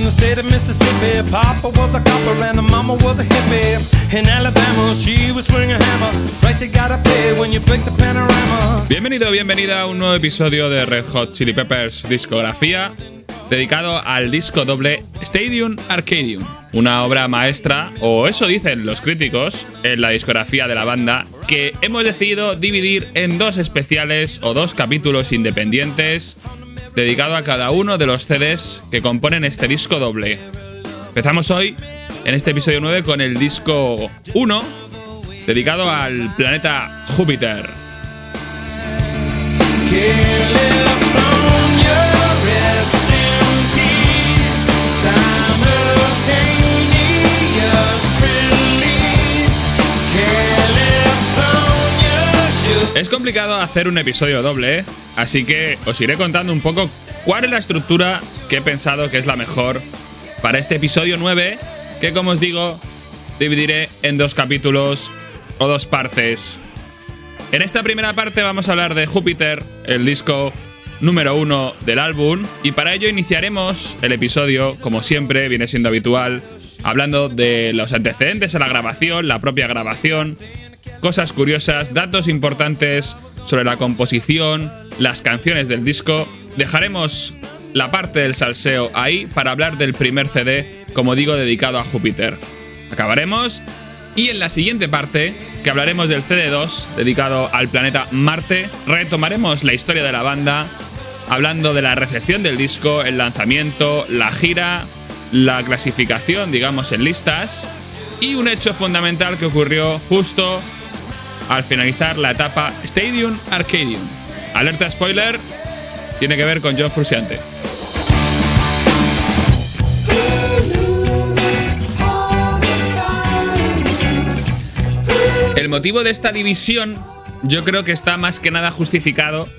in the state of Mississippi. Papa was a copper and the mama was a hippie. In Alabama, she was swinging a hammer. Price you gotta pay when you break the panorama. Bienvenido, bienvenida a un nuevo episodio de Red Hot Chili Peppers Discografía, dedicado al disco doble Stadium Arcadium, una obra maestra, o eso dicen los críticos, en la discografía de la banda, que hemos decidido dividir en dos especiales o dos capítulos independientes, dedicado a cada uno de los CDs que componen este disco doble. Empezamos hoy, en este episodio 9, con el disco 1, dedicado al planeta Júpiter. Es complicado hacer un episodio doble, así que os iré contando un poco cuál es la estructura que he pensado que es la mejor para este episodio 9, que, como os digo, dividiré en dos capítulos o dos partes. En esta primera parte vamos a hablar de Júpiter, el disco número 1 del álbum, y para ello iniciaremos el episodio, como siempre viene siendo habitual, hablando de los antecedentes a la grabación, la propia grabación, cosas curiosas, datos importantes sobre la composición, las canciones del disco. Dejaremos la parte del salseo ahí para hablar del primer CD, como digo, dedicado a Júpiter. Acabaremos y en la siguiente parte, que hablaremos del CD2, dedicado al planeta Marte, retomaremos la historia de la banda, hablando de la recepción del disco, el lanzamiento, la gira, la clasificación, digamos, en listas, y un hecho fundamental que ocurrió justo al finalizar la etapa Stadium Arcadium. Alerta spoiler, tiene que ver con John Frusciante. El motivo de esta división yo creo que está más que nada justificado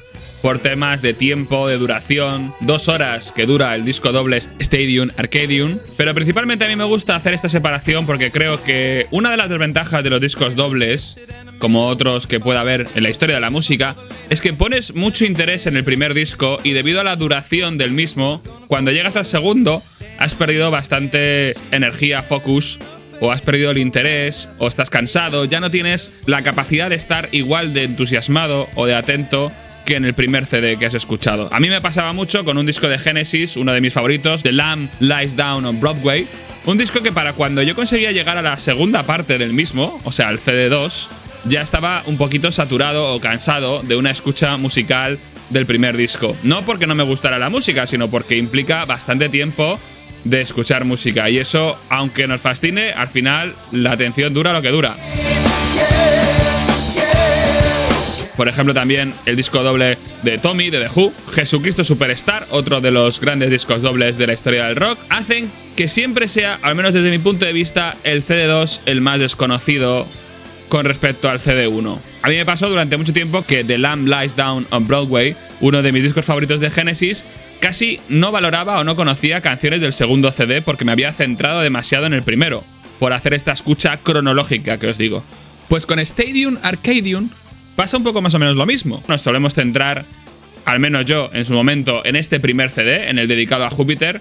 por temas de tiempo, de duración, 2 horas que dura el disco doble Stadium Arcadium, pero principalmente a mí me gusta hacer esta separación porque creo que una de las desventajas de los discos dobles, como otros que pueda haber en la historia de la música, es que pones mucho interés en el primer disco y debido a la duración del mismo, cuando llegas al segundo has perdido bastante energía, focus, o has perdido el interés, o estás cansado, ya no tienes la capacidad de estar igual de entusiasmado o de atento que en el primer CD que has escuchado. A mí me pasaba mucho con un disco de Genesis, uno de mis favoritos, The Lamb Lies Down on Broadway, un disco que para cuando yo conseguía llegar a la segunda parte del mismo, o sea, el CD2, ya estaba un poquito saturado o cansado de una escucha musical del primer disco. No porque no me gustara la música, sino porque implica bastante tiempo de escuchar música, y eso, aunque nos fascine, al final la atención dura lo que dura. Por ejemplo, también el disco doble de Tommy, de The Who, Jesucristo Superstar, otro de los grandes discos dobles de la historia del rock, hacen que siempre sea, al menos desde mi punto de vista, el CD2 el más desconocido con respecto al CD1. A mí me pasó durante mucho tiempo que The Lamb Lies Down on Broadway, uno de mis discos favoritos de Genesis, casi no valoraba o no conocía canciones del segundo CD porque me había centrado demasiado en el primero, por hacer esta escucha cronológica que os digo. Pues con Stadium Arcadium pasa un poco más o menos lo mismo. Nos solemos centrar, al menos yo en su momento, en este primer CD, en el dedicado a Júpiter,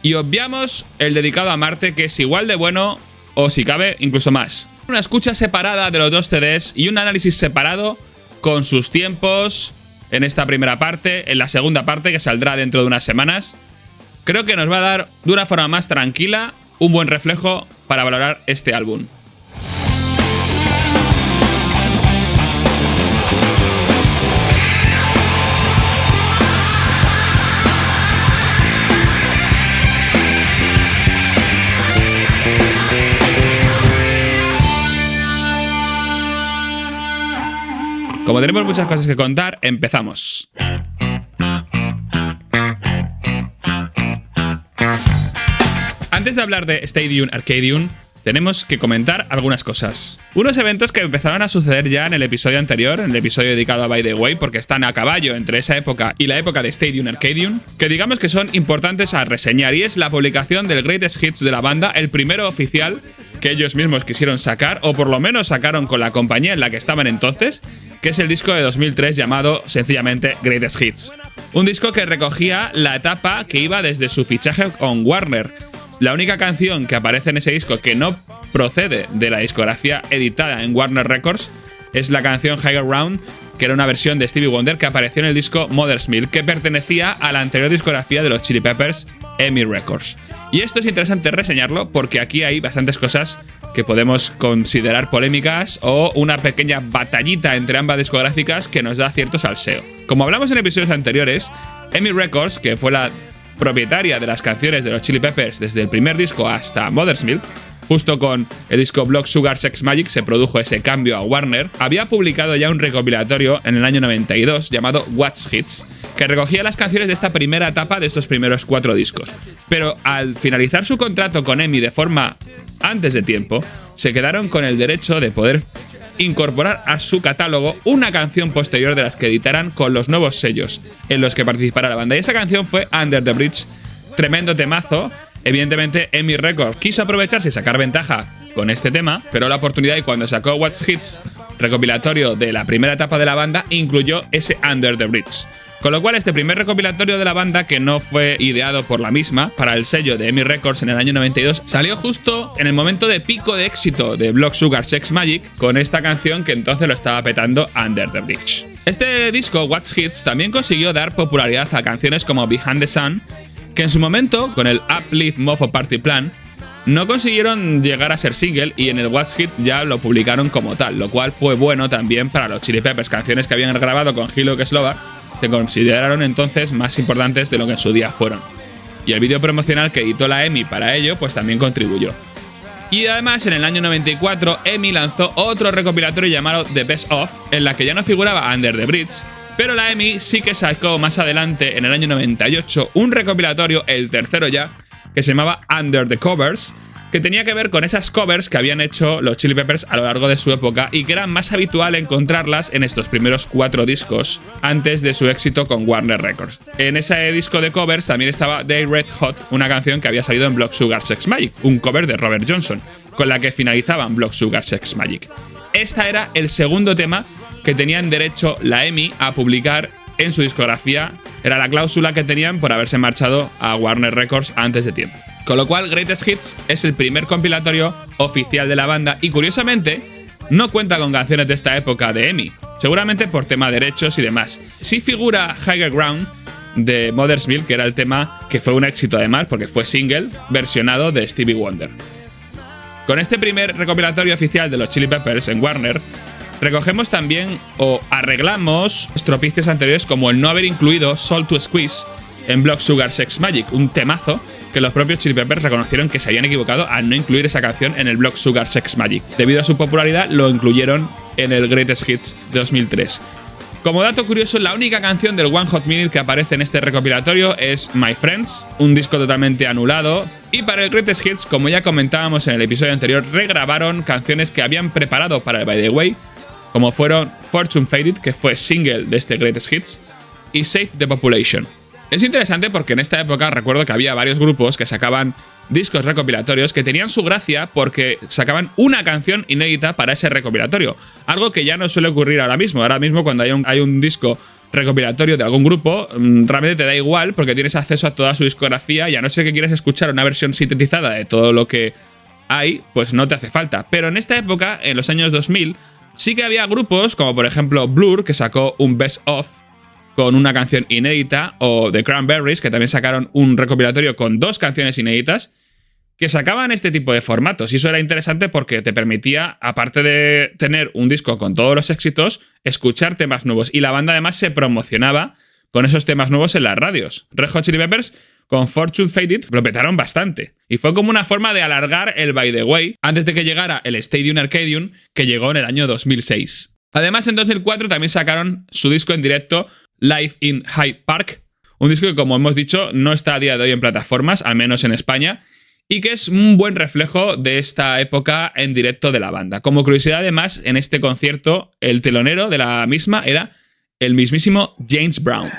y obviamos el dedicado a Marte, que es igual de bueno, o si cabe, incluso más. Una escucha separada de los dos CDs y un análisis separado con sus tiempos en esta primera parte, en la segunda parte que saldrá dentro de unas semanas. Creo que nos va a dar, de una forma más tranquila, un buen reflejo para valorar este álbum. Como tenemos muchas cosas que contar, empezamos. Antes de hablar de Stadium Arcadium, tenemos que comentar algunas cosas. Unos eventos que empezaron a suceder ya en el episodio anterior, en el episodio dedicado a By the Way, porque están a caballo entre esa época y la época de Stadium Arcadium, que digamos que son importantes a reseñar, y es la publicación del Greatest Hits de la banda, el primero oficial que ellos mismos quisieron sacar, o por lo menos sacaron con la compañía en la que estaban entonces, que es el disco de 2003 llamado sencillamente Greatest Hits. Un disco que recogía la etapa que iba desde su fichaje con Warner. La única canción que aparece en ese disco que no procede de la discografía editada en Warner Records es la canción Higher Ground, que era una versión de Stevie Wonder que apareció en el disco Mother's Milk, que pertenecía a la anterior discografía de los Chili Peppers, EMI Records. Y esto es interesante reseñarlo porque aquí hay bastantes cosas que podemos considerar polémicas o una pequeña batallita entre ambas discográficas que nos da cierto salseo. Como hablamos en episodios anteriores, EMI Records, que fue la propietaria de las canciones de los Chili Peppers desde el primer disco hasta Mother's Milk, justo con el disco Blood Sugar Sex Magik se produjo ese cambio a Warner, había publicado ya un recopilatorio en el año 92 llamado What's Hits, que recogía las canciones de esta primera etapa de estos primeros 4 discos. Pero al finalizar su contrato con EMI de forma antes de tiempo, se quedaron con el derecho de poder incorporar a su catálogo una canción posterior de las que editaran con los nuevos sellos en los que participara la banda. Y esa canción fue Under the Bridge, tremendo temazo. Evidentemente, EMI Records quiso aprovecharse y sacar ventaja con este tema, pero la oportunidad, y cuando sacó What's Hits, recopilatorio de la primera etapa de la banda, incluyó ese Under the Bridge. Con lo cual, este primer recopilatorio de la banda, que no fue ideado por la misma para el sello de EMI Records en el año 92, salió justo en el momento de pico de éxito de Blood Sugar Sex Magik, con esta canción que entonces lo estaba petando, Under the Bridge. Este disco, What's Hits, también consiguió dar popularidad a canciones como Behind the Sun, que en su momento, con el Uplift Mofo Party Plan, no consiguieron llegar a ser single, y en el What's Hit ya lo publicaron como tal, lo cual fue bueno también para los Chili Peppers. Canciones que habían grabado con Hilo Slovar se consideraron entonces más importantes de lo que en su día fueron. Y el vídeo promocional que editó la EMI para ello pues también contribuyó. Y además en el año 94 EMI lanzó otro recopilatorio llamado The Best Of, en la que ya no figuraba Under the Bridge, pero la EMI sí que sacó más adelante, en el año 98, un recopilatorio, el tercero ya, que se llamaba Under the Covers, que tenía que ver con esas covers que habían hecho los Chili Peppers a lo largo de su época y que era más habitual encontrarlas en estos primeros 4 discos antes de su éxito con Warner Records. En ese disco de covers también estaba They Red Hot, una canción que había salido en Blood Sugar Sex Magik, un cover de Robert Johnson, con la que finalizaban Blood Sugar Sex Magik. Este era el segundo tema que tenían derecho la EMI a publicar en su discografía. Era la cláusula que tenían por haberse marchado a Warner Records antes de tiempo. Con lo cual, Greatest Hits es el primer compilatorio oficial de la banda y, curiosamente, no cuenta con canciones de esta época de EMI, seguramente por tema de derechos y demás. Sí figura Higher Ground de Mother's Milk, que era el tema que fue un éxito además porque fue single versionado de Stevie Wonder. Con este primer recopilatorio oficial de los Chili Peppers en Warner, recogemos también o arreglamos estropicios anteriores como el no haber incluido Soul to Squeeze en Blood Sugar Sex Magik, un temazo que los propios Chili Peppers reconocieron que se habían equivocado al no incluir esa canción en el Blood Sugar Sex Magik. Debido a su popularidad, lo incluyeron en el Greatest Hits 2003. Como dato curioso, la única canción del One Hot Minute que aparece en este recopilatorio es My Friends, un disco totalmente anulado. Y para el Greatest Hits, como ya comentábamos en el episodio anterior, regrabaron canciones que habían preparado para el By the Way, como fueron Fortune Faded, que fue single de este Greatest Hits, y Save the Population. Es interesante porque en esta época recuerdo que había varios grupos que sacaban discos recopilatorios que tenían su gracia porque sacaban una canción inédita para ese recopilatorio, algo que ya no suele ocurrir ahora mismo. Ahora mismo cuando hay un disco recopilatorio de algún grupo, realmente te da igual porque tienes acceso a toda su discografía y a no ser que quieras escuchar una versión sintetizada de todo lo que hay, pues no te hace falta. Pero en esta época, en los años 2000, sí que había grupos como por ejemplo Blur, que sacó un Best Of con una canción inédita, o The Cranberries, que también sacaron un recopilatorio con 2 canciones inéditas, que sacaban este tipo de formatos. Y eso era interesante porque te permitía, aparte de tener un disco con todos los éxitos, escuchar temas nuevos. Y la banda además se promocionaba con esos temas nuevos en las radios. Red Hot Chili Peppers con Fortune Faded lo petaron bastante. Y fue como una forma de alargar el By the Way antes de que llegara el Stadium Arcadium, que llegó en el año 2006. Además, en 2004 también sacaron su disco en directo Live in Hyde Park, un disco que, como hemos dicho, no está a día de hoy en plataformas, al menos en España, y que es un buen reflejo de esta época en directo de la banda. Como curiosidad, además, en este concierto el telonero de la misma era el mismísimo James Brown.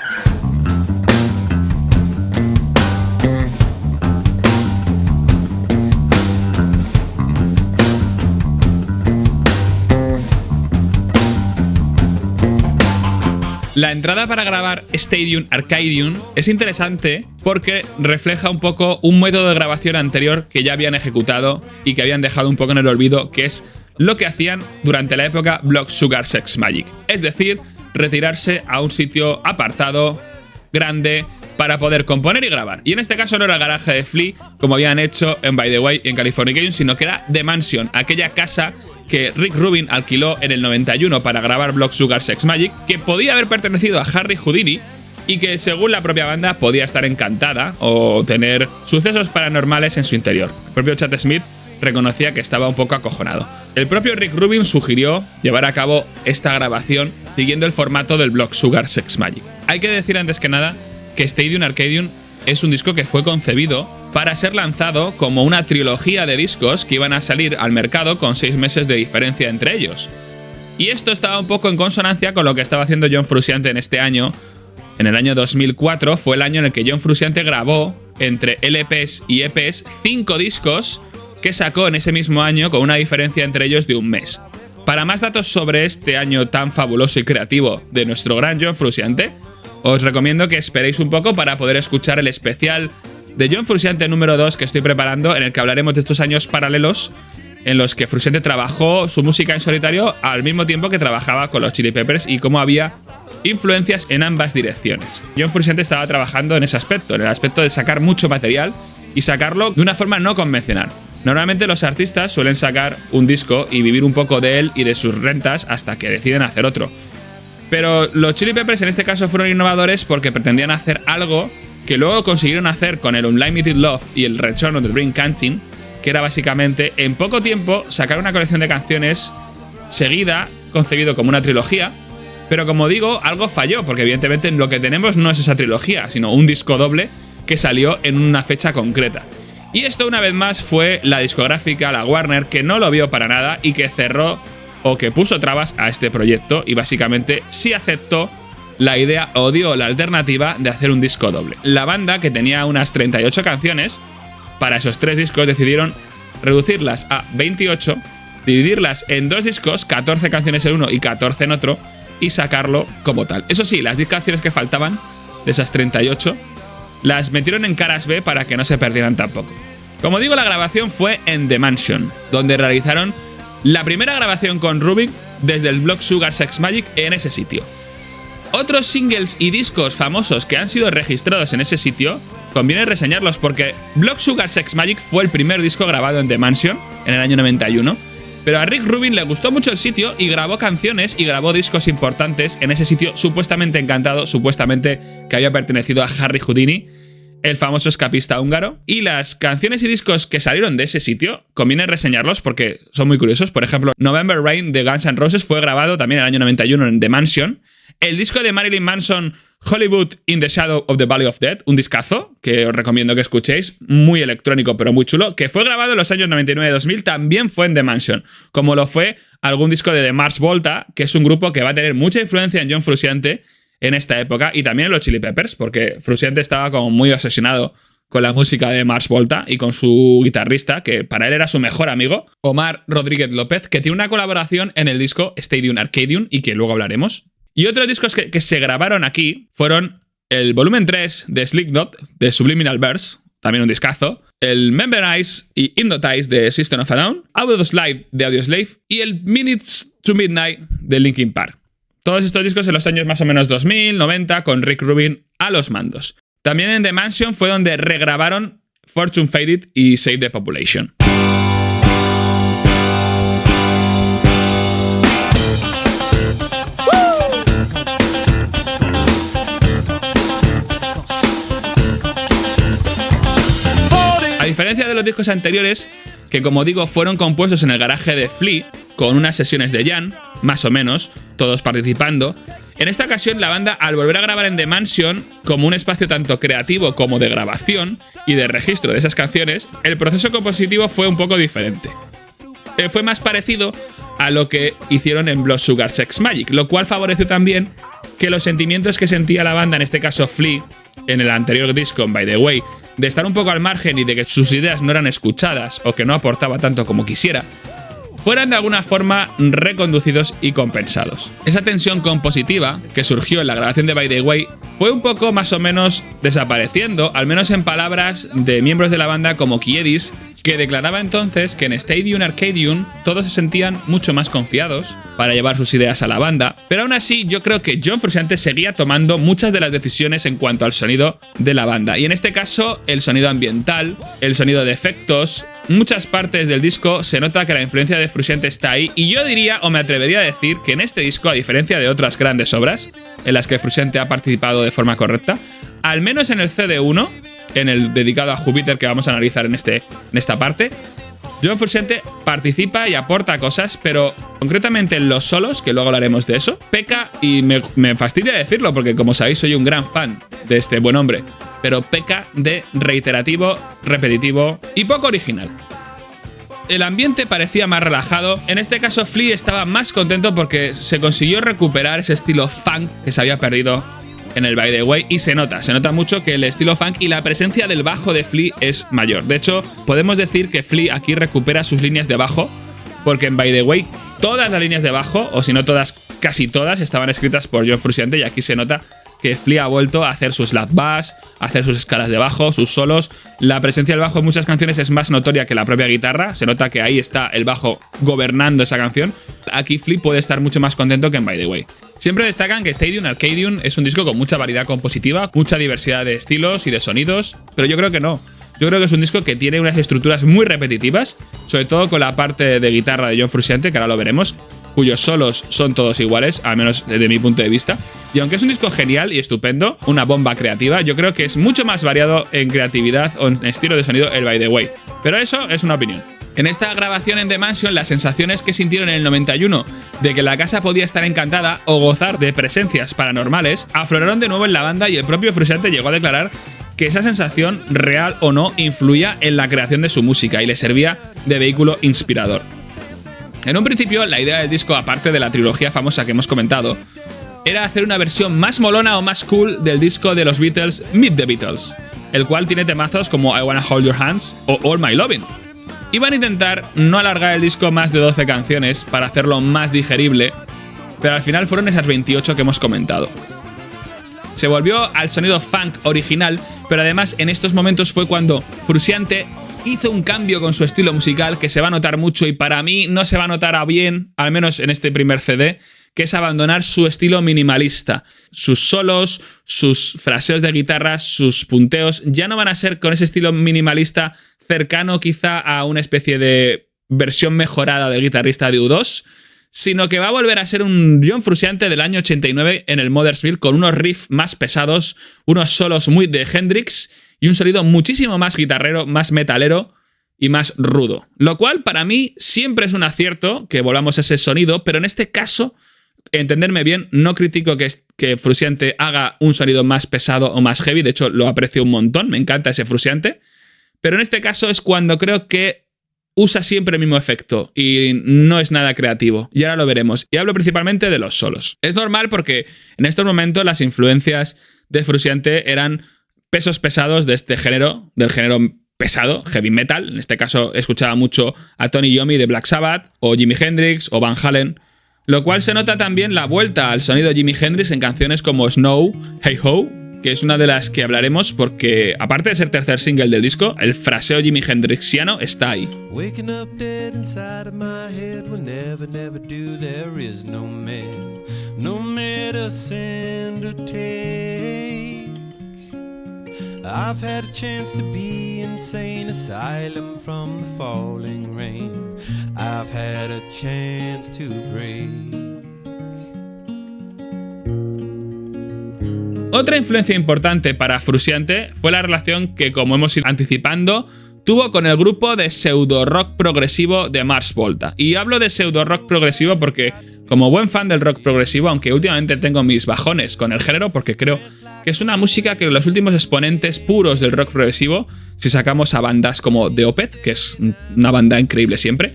La entrada para grabar Stadium Arcadium es interesante porque refleja un poco un método de grabación anterior que ya habían ejecutado y que habían dejado un poco en el olvido, que es lo que hacían durante la época Blood Sugar Sex Magik. Es decir, retirarse a un sitio apartado, grande, para poder componer y grabar. Y en este caso no era el garaje de Flea, como habían hecho en By the Way y en Californication, sino que era The Mansion, aquella casa que Rick Rubin alquiló en el 91 para grabar Blood Sugar Sex Magik, que podía haber pertenecido a Harry Houdini y que, según la propia banda, podía estar encantada o tener sucesos paranormales en su interior. El propio Chad Smith reconocía que estaba un poco acojonado. El propio Rick Rubin sugirió llevar a cabo esta grabación siguiendo el formato del Blood Sugar Sex Magik. Hay que decir antes que nada que Stadium Arcadium es un disco que fue concebido para ser lanzado como una trilogía de discos que iban a salir al mercado con 6 meses de diferencia entre ellos. Y esto estaba un poco en consonancia con lo que estaba haciendo John Frusciante en este año. En el año 2004 fue el año en el que John Frusciante grabó entre LPs y EPs 5 discos que sacó en ese mismo año con una diferencia entre ellos de un mes. Para más datos sobre este año tan fabuloso y creativo de nuestro gran John Frusciante, os recomiendo que esperéis un poco para poder escuchar el especial de John Frusciante número 2 que estoy preparando, en el que hablaremos de estos años paralelos en los que Frusciante trabajó su música en solitario al mismo tiempo que trabajaba con los Chili Peppers y cómo había influencias en ambas direcciones. John Frusciante estaba trabajando en ese aspecto, en el aspecto de sacar mucho material y sacarlo de una forma no convencional. Normalmente los artistas suelen sacar un disco y vivir un poco de él y de sus rentas hasta que deciden hacer otro. Pero los Chili Peppers en este caso fueron innovadores porque pretendían hacer algo que luego consiguieron hacer con el Unlimited Love y el Return of the Dream Canteen, que era básicamente en poco tiempo sacar una colección de canciones seguida, concebido como una trilogía. Pero como digo, algo falló, porque evidentemente lo que tenemos no es esa trilogía, sino un disco doble que salió en una fecha concreta. Y esto una vez más fue la discográfica, la Warner, que no lo vio para nada y que cerró o que puso trabas a este proyecto y básicamente sí aceptó la idea o dio la alternativa de hacer un disco doble. La banda, que tenía unas 38 canciones, para esos 3 discos decidieron reducirlas a 28, dividirlas en 2 discos, 14 canciones en uno y 14 en otro, y sacarlo como tal. Eso sí, las 10 canciones que faltaban, de esas 38, las metieron en caras B para que no se perdieran tampoco. Como digo, la grabación fue en The Mansion, donde realizaron la primera grabación con Rubin desde el Blood Sugar Sex Magik en ese sitio. Otros singles y discos famosos que han sido registrados en ese sitio, conviene reseñarlos porque Blood Sugar Sex Magik fue el primer disco grabado en The Mansion en el año 91, pero a Rick Rubin le gustó mucho el sitio y grabó canciones y grabó discos importantes en ese sitio supuestamente encantado, supuestamente que había pertenecido a Harry Houdini, el famoso escapista húngaro. Y las canciones y discos que salieron de ese sitio, conviene reseñarlos porque son muy curiosos. Por ejemplo, November Rain de Guns N' Roses fue grabado también en el año 91 en The Mansion. El disco de Marilyn Manson, Hollywood in the Shadow of the Valley of Death, un discazo que os recomiendo que escuchéis, muy electrónico pero muy chulo, que fue grabado en los años 99 y 2000, también fue en The Mansion, como lo fue algún disco de The Mars Volta, que es un grupo que va a tener mucha influencia en John Frusciante en esta época, y también en los Chili Peppers, porque Frusciante estaba como muy obsesionado con la música de Mars Volta y con su guitarrista, que para él era su mejor amigo, Omar Rodríguez López, que tiene una colaboración en el disco Stadium Arcadium y que luego hablaremos. Y otros discos que se grabaron aquí fueron el volumen 3 de Slipknot, de Subliminal Verse, también un discazo, el Memorize y Hypnotize de System of a Down, Audioslave de Audioslave y el Minutes to Midnight de Linkin Park. Todos estos discos en los años más o menos 2000, 90, con Rick Rubin a los mandos. También en The Mansion fue donde regrabaron Fortune Faded y Save the Population. A diferencia de los discos anteriores, que como digo fueron compuestos en el garaje de Flea, con unas sesiones de Jan, más o menos, todos participando, En esta ocasión, la banda, al volver a grabar en The Mansion, como un espacio tanto creativo como de grabación y de registro de esas canciones, el proceso compositivo fue un poco diferente. Fue más parecido a lo que hicieron en Blood Sugar Sex Magik, lo cual favoreció también que los sentimientos que sentía la banda, en este caso Flea, en el anterior disco, en By the Way, de estar un poco al margen y de que sus ideas no eran escuchadas o que no aportaba tanto como quisiera, fueran de alguna forma reconducidos y compensados. Esa tensión compositiva que surgió en la grabación de By the Way fue un poco más o menos desapareciendo, al menos en palabras de miembros de la banda como Kiedis, que declaraba entonces que en Stadium Arcadium todos se sentían mucho más confiados para llevar sus ideas a la banda, pero aún así yo creo que John Frusciante seguía tomando muchas de las decisiones en cuanto al sonido de la banda, y en este caso el sonido ambiental, el sonido de efectos, muchas partes del disco se nota que la influencia de Frusciante está ahí, y yo diría o me atrevería a decir que en este disco, a diferencia de otras grandes obras en las que Frusciante ha participado de forma correcta, al menos en el CD1, en el dedicado a Júpiter que vamos a analizar en esta parte, John Frusciante participa y aporta cosas, pero concretamente en los solos, que luego hablaremos de eso, peca, y me fastidia decirlo porque como sabéis soy un gran fan de este buen hombre, pero peca de reiterativo, repetitivo y poco original. El ambiente parecía más relajado. En este caso, Flea estaba más contento porque se consiguió recuperar ese estilo funk que se había perdido en el By the Way, y se nota mucho que el estilo funk y la presencia del bajo de Flea es mayor. De hecho, podemos decir que Flea aquí recupera sus líneas de bajo, porque en By the Way todas las líneas de bajo, o si no todas, casi todas, estaban escritas por John Frusciante, y aquí se nota que Flea ha vuelto a hacer sus slap bass, a hacer sus escalas de bajo, sus solos. La presencia del bajo en muchas canciones es más notoria que la propia guitarra, se nota que ahí está el bajo gobernando esa canción. Aquí Flea puede estar mucho más contento que en By the Way. Siempre destacan que Stadium Arcadium es un disco con mucha variedad compositiva, mucha diversidad de estilos y de sonidos, pero yo creo que no. Yo creo que es un disco que tiene unas estructuras muy repetitivas, sobre todo con la parte de guitarra de John Frusciante, que ahora lo veremos, cuyos solos son todos iguales, al menos desde mi punto de vista. Y aunque es un disco genial y estupendo, una bomba creativa, yo creo que es mucho más variado en creatividad o en estilo de sonido el By the Way. Pero eso es una opinión. En esta grabación en The Mansion, las sensaciones que sintieron en el 91 de que la casa podía estar encantada o gozar de presencias paranormales afloraron de nuevo en la banda, y el propio Frusciante llegó a declarar que esa sensación, real o no, influía en la creación de su música y le servía de vehículo inspirador. En un principio, la idea del disco, aparte de la trilogía famosa que hemos comentado, era hacer una versión más molona o más cool del disco de los Beatles, Meet the Beatles, el cual tiene temazos como I Wanna Hold Your Hands o All My Lovin'. Iban a intentar no alargar el disco más de 12 canciones para hacerlo más digerible, pero al final fueron esas 28 que hemos comentado. Se volvió al sonido funk original, pero además en estos momentos fue cuando Frusciante hizo un cambio con su estilo musical que se va a notar mucho, y para mí no se va a notar a bien, al menos en este primer CD, que es abandonar su estilo minimalista. Sus solos, sus fraseos de guitarra, sus punteos ya no van a ser con ese estilo minimalista cercano quizá a una especie de versión mejorada del guitarrista de U2, sino que va a volver a ser un John Frusciante del año 89 en el Mothersville, con unos riffs más pesados, unos solos muy de Hendrix y un sonido muchísimo más guitarrero, más metalero y más rudo. Lo cual para mí siempre es un acierto que volvamos a ese sonido, pero en este caso, entenderme bien, no critico que Frusciante haga un sonido más pesado o más heavy, de hecho lo aprecio un montón, me encanta ese Frusciante, pero en este caso es cuando creo que usa siempre el mismo efecto y no es nada creativo. Y ahora lo veremos. Y hablo principalmente de los solos. Es normal porque en estos momentos las influencias de Frusciante eran pesos pesados de este género, del género pesado, heavy metal. En este caso escuchaba mucho a Tony Iommi de Black Sabbath, o Jimi Hendrix, o Van Halen. Lo cual se nota también la vuelta al sonido de Jimi Hendrix en canciones como Snow, Hey Ho, que es una de las que hablaremos porque, aparte de ser tercer single del disco, el fraseo Jimi Hendrixiano está ahí. Waking up dead inside of my head will never, never do. There is no medicine to take. I've had a chance to be insane asylum from the falling rain. I've had a chance to break. Otra influencia importante para Frusciante fue la relación que, como hemos ido anticipando, tuvo con el grupo de pseudo rock progresivo de Mars Volta. Y hablo de pseudo rock progresivo porque, como buen fan del rock progresivo, aunque últimamente tengo mis bajones con el género, porque creo que es una música que los últimos exponentes puros del rock progresivo, si sacamos a bandas como The Opeth, que es una banda increíble siempre,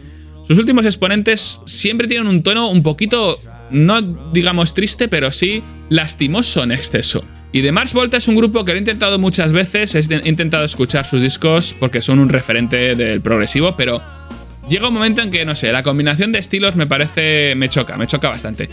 sus últimos exponentes siempre tienen un tono un poquito, no digamos triste, pero sí lastimoso en exceso. Y The Mars Volta es un grupo que lo he intentado muchas veces, he intentado escuchar sus discos porque son un referente del progresivo, pero llega un momento en que, no sé, la combinación de estilos me choca bastante.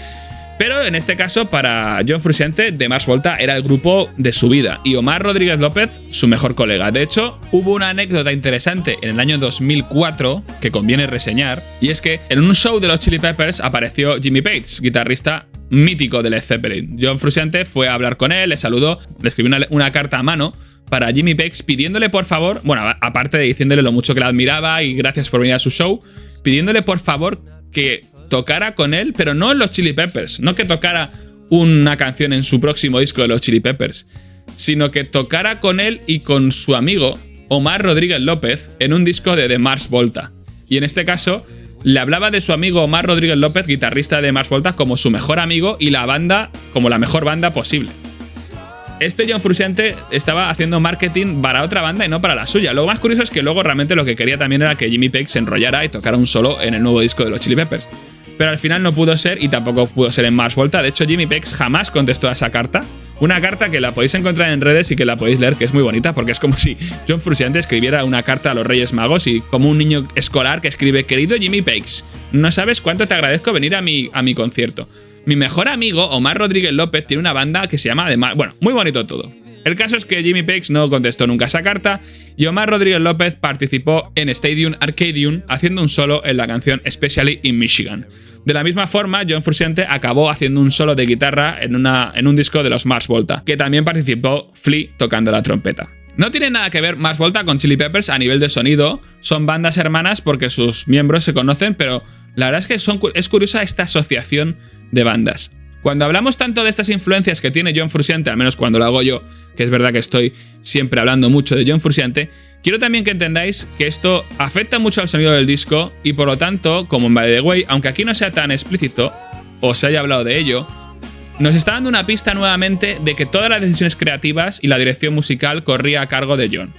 Pero en este caso, para John Frusciante, The Mars Volta era el grupo de su vida y Omar Rodríguez López, su mejor colega. De hecho, hubo una anécdota interesante en el año 2004 que conviene reseñar, y es que en un show de los Chili Peppers apareció Jimmy Page, guitarrista mítico de Led Zeppelin. John Frusciante fue a hablar con él, le saludó, le escribió una carta a mano para Jimmy Page pidiéndole por favor, bueno, aparte de diciéndole lo mucho que la admiraba y gracias por venir a su show, pidiéndole por favor que tocara con él, pero no en los Chili Peppers, no que tocara una canción en su próximo disco de los Chili Peppers, sino que tocara con él y con su amigo Omar Rodríguez López en un disco de The Mars Volta. Y en este caso le hablaba de su amigo Omar Rodríguez López, guitarrista de Mars Volta, como su mejor amigo y la banda como la mejor banda posible. John Frusciante estaba haciendo marketing para otra banda y no para la suya. Lo más curioso es que luego realmente lo que quería también era que Jimmy Page se enrollara y tocara un solo en el nuevo disco de los Chili Peppers. Pero al final no pudo ser y tampoco pudo ser en Mars Volta. De hecho, Jimmy Page jamás contestó a esa carta. Una carta que la podéis encontrar en redes y que la podéis leer, que es muy bonita, porque es como si John Frusciante escribiera una carta a los Reyes Magos y como un niño escolar que escribe: querido Jimmy Page, no sabes cuánto te agradezco venir a mi concierto. Mi mejor amigo, Omar Rodríguez López, tiene una banda que se llama además... Bueno, muy bonito todo. El caso es que Jimmy Page no contestó nunca esa carta y Omar Rodríguez López participó en Stadium Arcadium haciendo un solo en la canción Especially in Michigan. De la misma forma, John Frusciante acabó haciendo un solo de guitarra en un disco de los Mars Volta, que también participó Flea tocando la trompeta. No tiene nada que ver Mars Volta con Chili Peppers a nivel de sonido, son bandas hermanas porque sus miembros se conocen, pero la verdad es que es curiosa esta asociación de bandas. Cuando hablamos tanto de estas influencias que tiene John Frusciante, al menos cuando lo hago yo, que es verdad que estoy siempre hablando mucho de John Frusciante, quiero también que entendáis que esto afecta mucho al sonido del disco y por lo tanto, como en By the Way, aunque aquí no sea tan explícito o se haya hablado de ello, nos está dando una pista nuevamente de que todas las decisiones creativas y la dirección musical corría a cargo de John.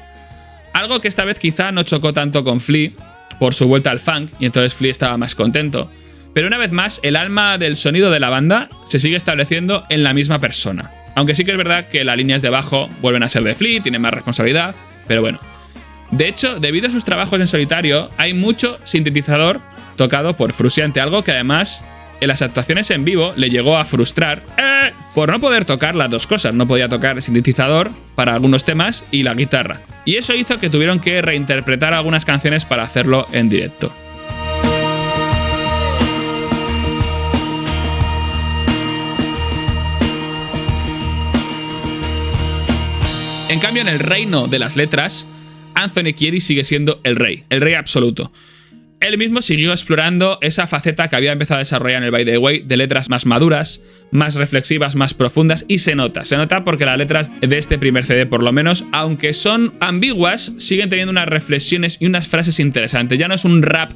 Algo que esta vez quizá no chocó tanto con Flea por su vuelta al funk y entonces Flea estaba más contento. Pero una vez más, el alma del sonido de la banda se sigue estableciendo en la misma persona. Aunque sí que es verdad que las líneas de bajo vuelven a ser de Flea, tienen más responsabilidad, pero bueno. De hecho, debido a sus trabajos en solitario, hay mucho sintetizador tocado por Frusciante, algo que además en las actuaciones en vivo le llegó a frustrar por no poder tocar las dos cosas. No podía tocar el sintetizador para algunos temas y la guitarra. Y eso hizo que tuvieron que reinterpretar algunas canciones para hacerlo en directo. En cambio, en el reino de las letras, Anthony Kiedis sigue siendo el rey absoluto. Él mismo siguió explorando esa faceta que había empezado a desarrollar en el By the Way de letras más maduras, más reflexivas, más profundas, y se nota porque las letras de este primer CD, por lo menos, aunque son ambiguas, siguen teniendo unas reflexiones y unas frases interesantes. Ya no es un rap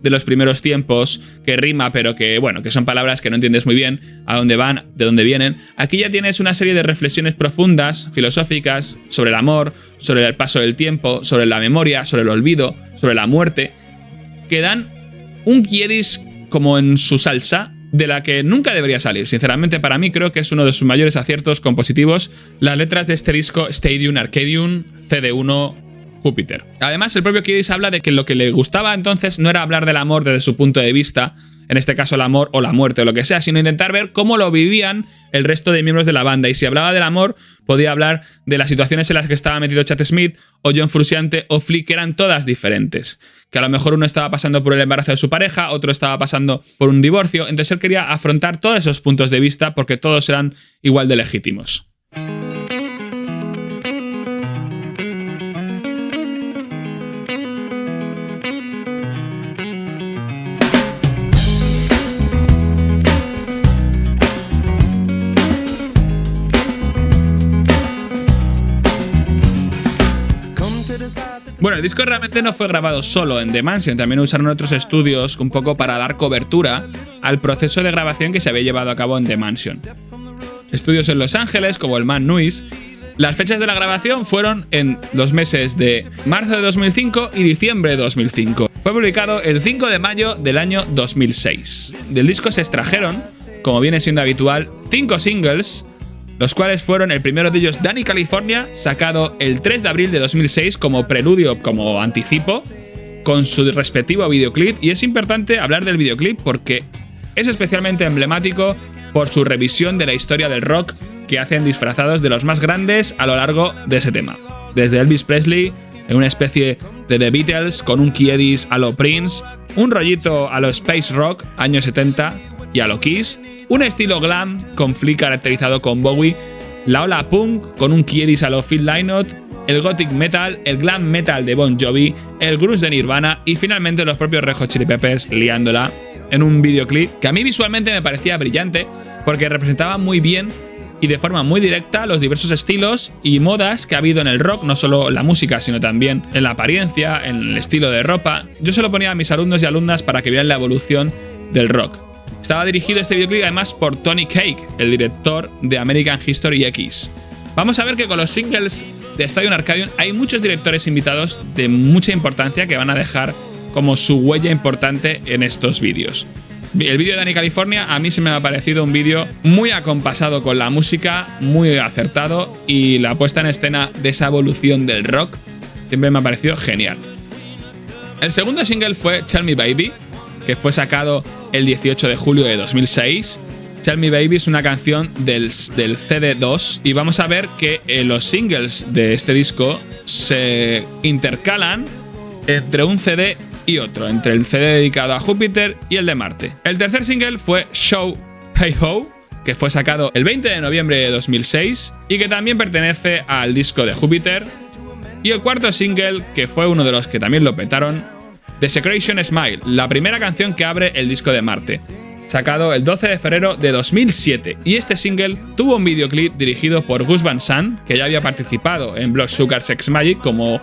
de los primeros tiempos que rima, pero que, bueno, que son palabras que no entiendes muy bien a dónde van, de dónde vienen. Aquí ya tienes una serie de reflexiones profundas, filosóficas, sobre el amor, sobre el paso del tiempo, sobre la memoria, sobre el olvido, sobre la muerte, que dan un Kiedis como en su salsa, de la que nunca debería salir. Sinceramente, para mí creo que es uno de sus mayores aciertos compositivos las letras de este disco Stadium Arcadium CD1 Júpiter. Además, el propio Kiedis habla de que lo que le gustaba entonces no era hablar del amor desde su punto de vista, en este caso el amor o la muerte o lo que sea, sino intentar ver cómo lo vivían el resto de miembros de la banda. Y si hablaba del amor, podía hablar de las situaciones en las que estaba metido Chad Smith o John Frusciante o Flea, que eran todas diferentes. Que a lo mejor uno estaba pasando por el embarazo de su pareja, otro estaba pasando por un divorcio. Entonces él quería afrontar todos esos puntos de vista porque todos eran igual de legítimos. Bueno, el disco realmente no fue grabado solo en The Mansion, también usaron otros estudios un poco para dar cobertura al proceso de grabación que se había llevado a cabo en The Mansion. Estudios en Los Ángeles, como el Man Noise. Las fechas de la grabación fueron en los meses de marzo de 2005 y diciembre de 2005. Fue publicado el 5 de mayo del año 2006. Del disco se extrajeron, como viene siendo habitual, 5 singles, los cuales fueron el primero de ellos Danny California, sacado el 3 de abril de 2006 como preludio, como anticipo, con su respectivo videoclip. Y es importante hablar del videoclip porque es especialmente emblemático por su revisión de la historia del rock que hacen disfrazados de los más grandes a lo largo de ese tema. Desde Elvis Presley, en una especie de The Beatles, con un Kiedis a lo Prince, un rollito a lo Space Rock, años 70, y a lo Kiss, un estilo glam con Flea caracterizado con Bowie, la ola punk con un Kiedis a lo Phil Lynott, el gothic metal, el glam metal de Bon Jovi, el grunge de Nirvana y finalmente los propios Red Hot Chili Peppers liándola en un videoclip que a mí visualmente me parecía brillante porque representaba muy bien y de forma muy directa los diversos estilos y modas que ha habido en el rock, no solo en la música, sino también en la apariencia, en el estilo de ropa. Yo se lo ponía a mis alumnos y alumnas para que vieran la evolución del rock. Estaba dirigido este videoclip además por Tony Cake, el director de American History X. Vamos a ver que con los singles de Stadium Arcadium hay muchos directores invitados de mucha importancia que van a dejar como su huella importante en estos vídeos. El vídeo de Danny California a mí se me ha parecido un vídeo muy acompasado con la música, muy acertado, y la puesta en escena de esa evolución del rock siempre me ha parecido genial. El segundo single fue Tell Me Baby, que fue sacado el 18 de julio de 2006. Tell Me Baby es una canción del CD2 y vamos a ver que los singles de este disco se intercalan entre un CD y otro, entre el CD dedicado a Júpiter y el de Marte. El tercer single fue Show Hey Ho, que fue sacado el 20 de noviembre de 2006 y que también pertenece al disco de Júpiter. Y el cuarto single, que fue uno de los que también lo petaron, Desecration Smile, la primera canción que abre el disco de Marte, sacado el 12 de febrero de 2007. Y este single tuvo un videoclip dirigido por Gus Van Sant, que ya había participado en Blood Sugar Sex Magik como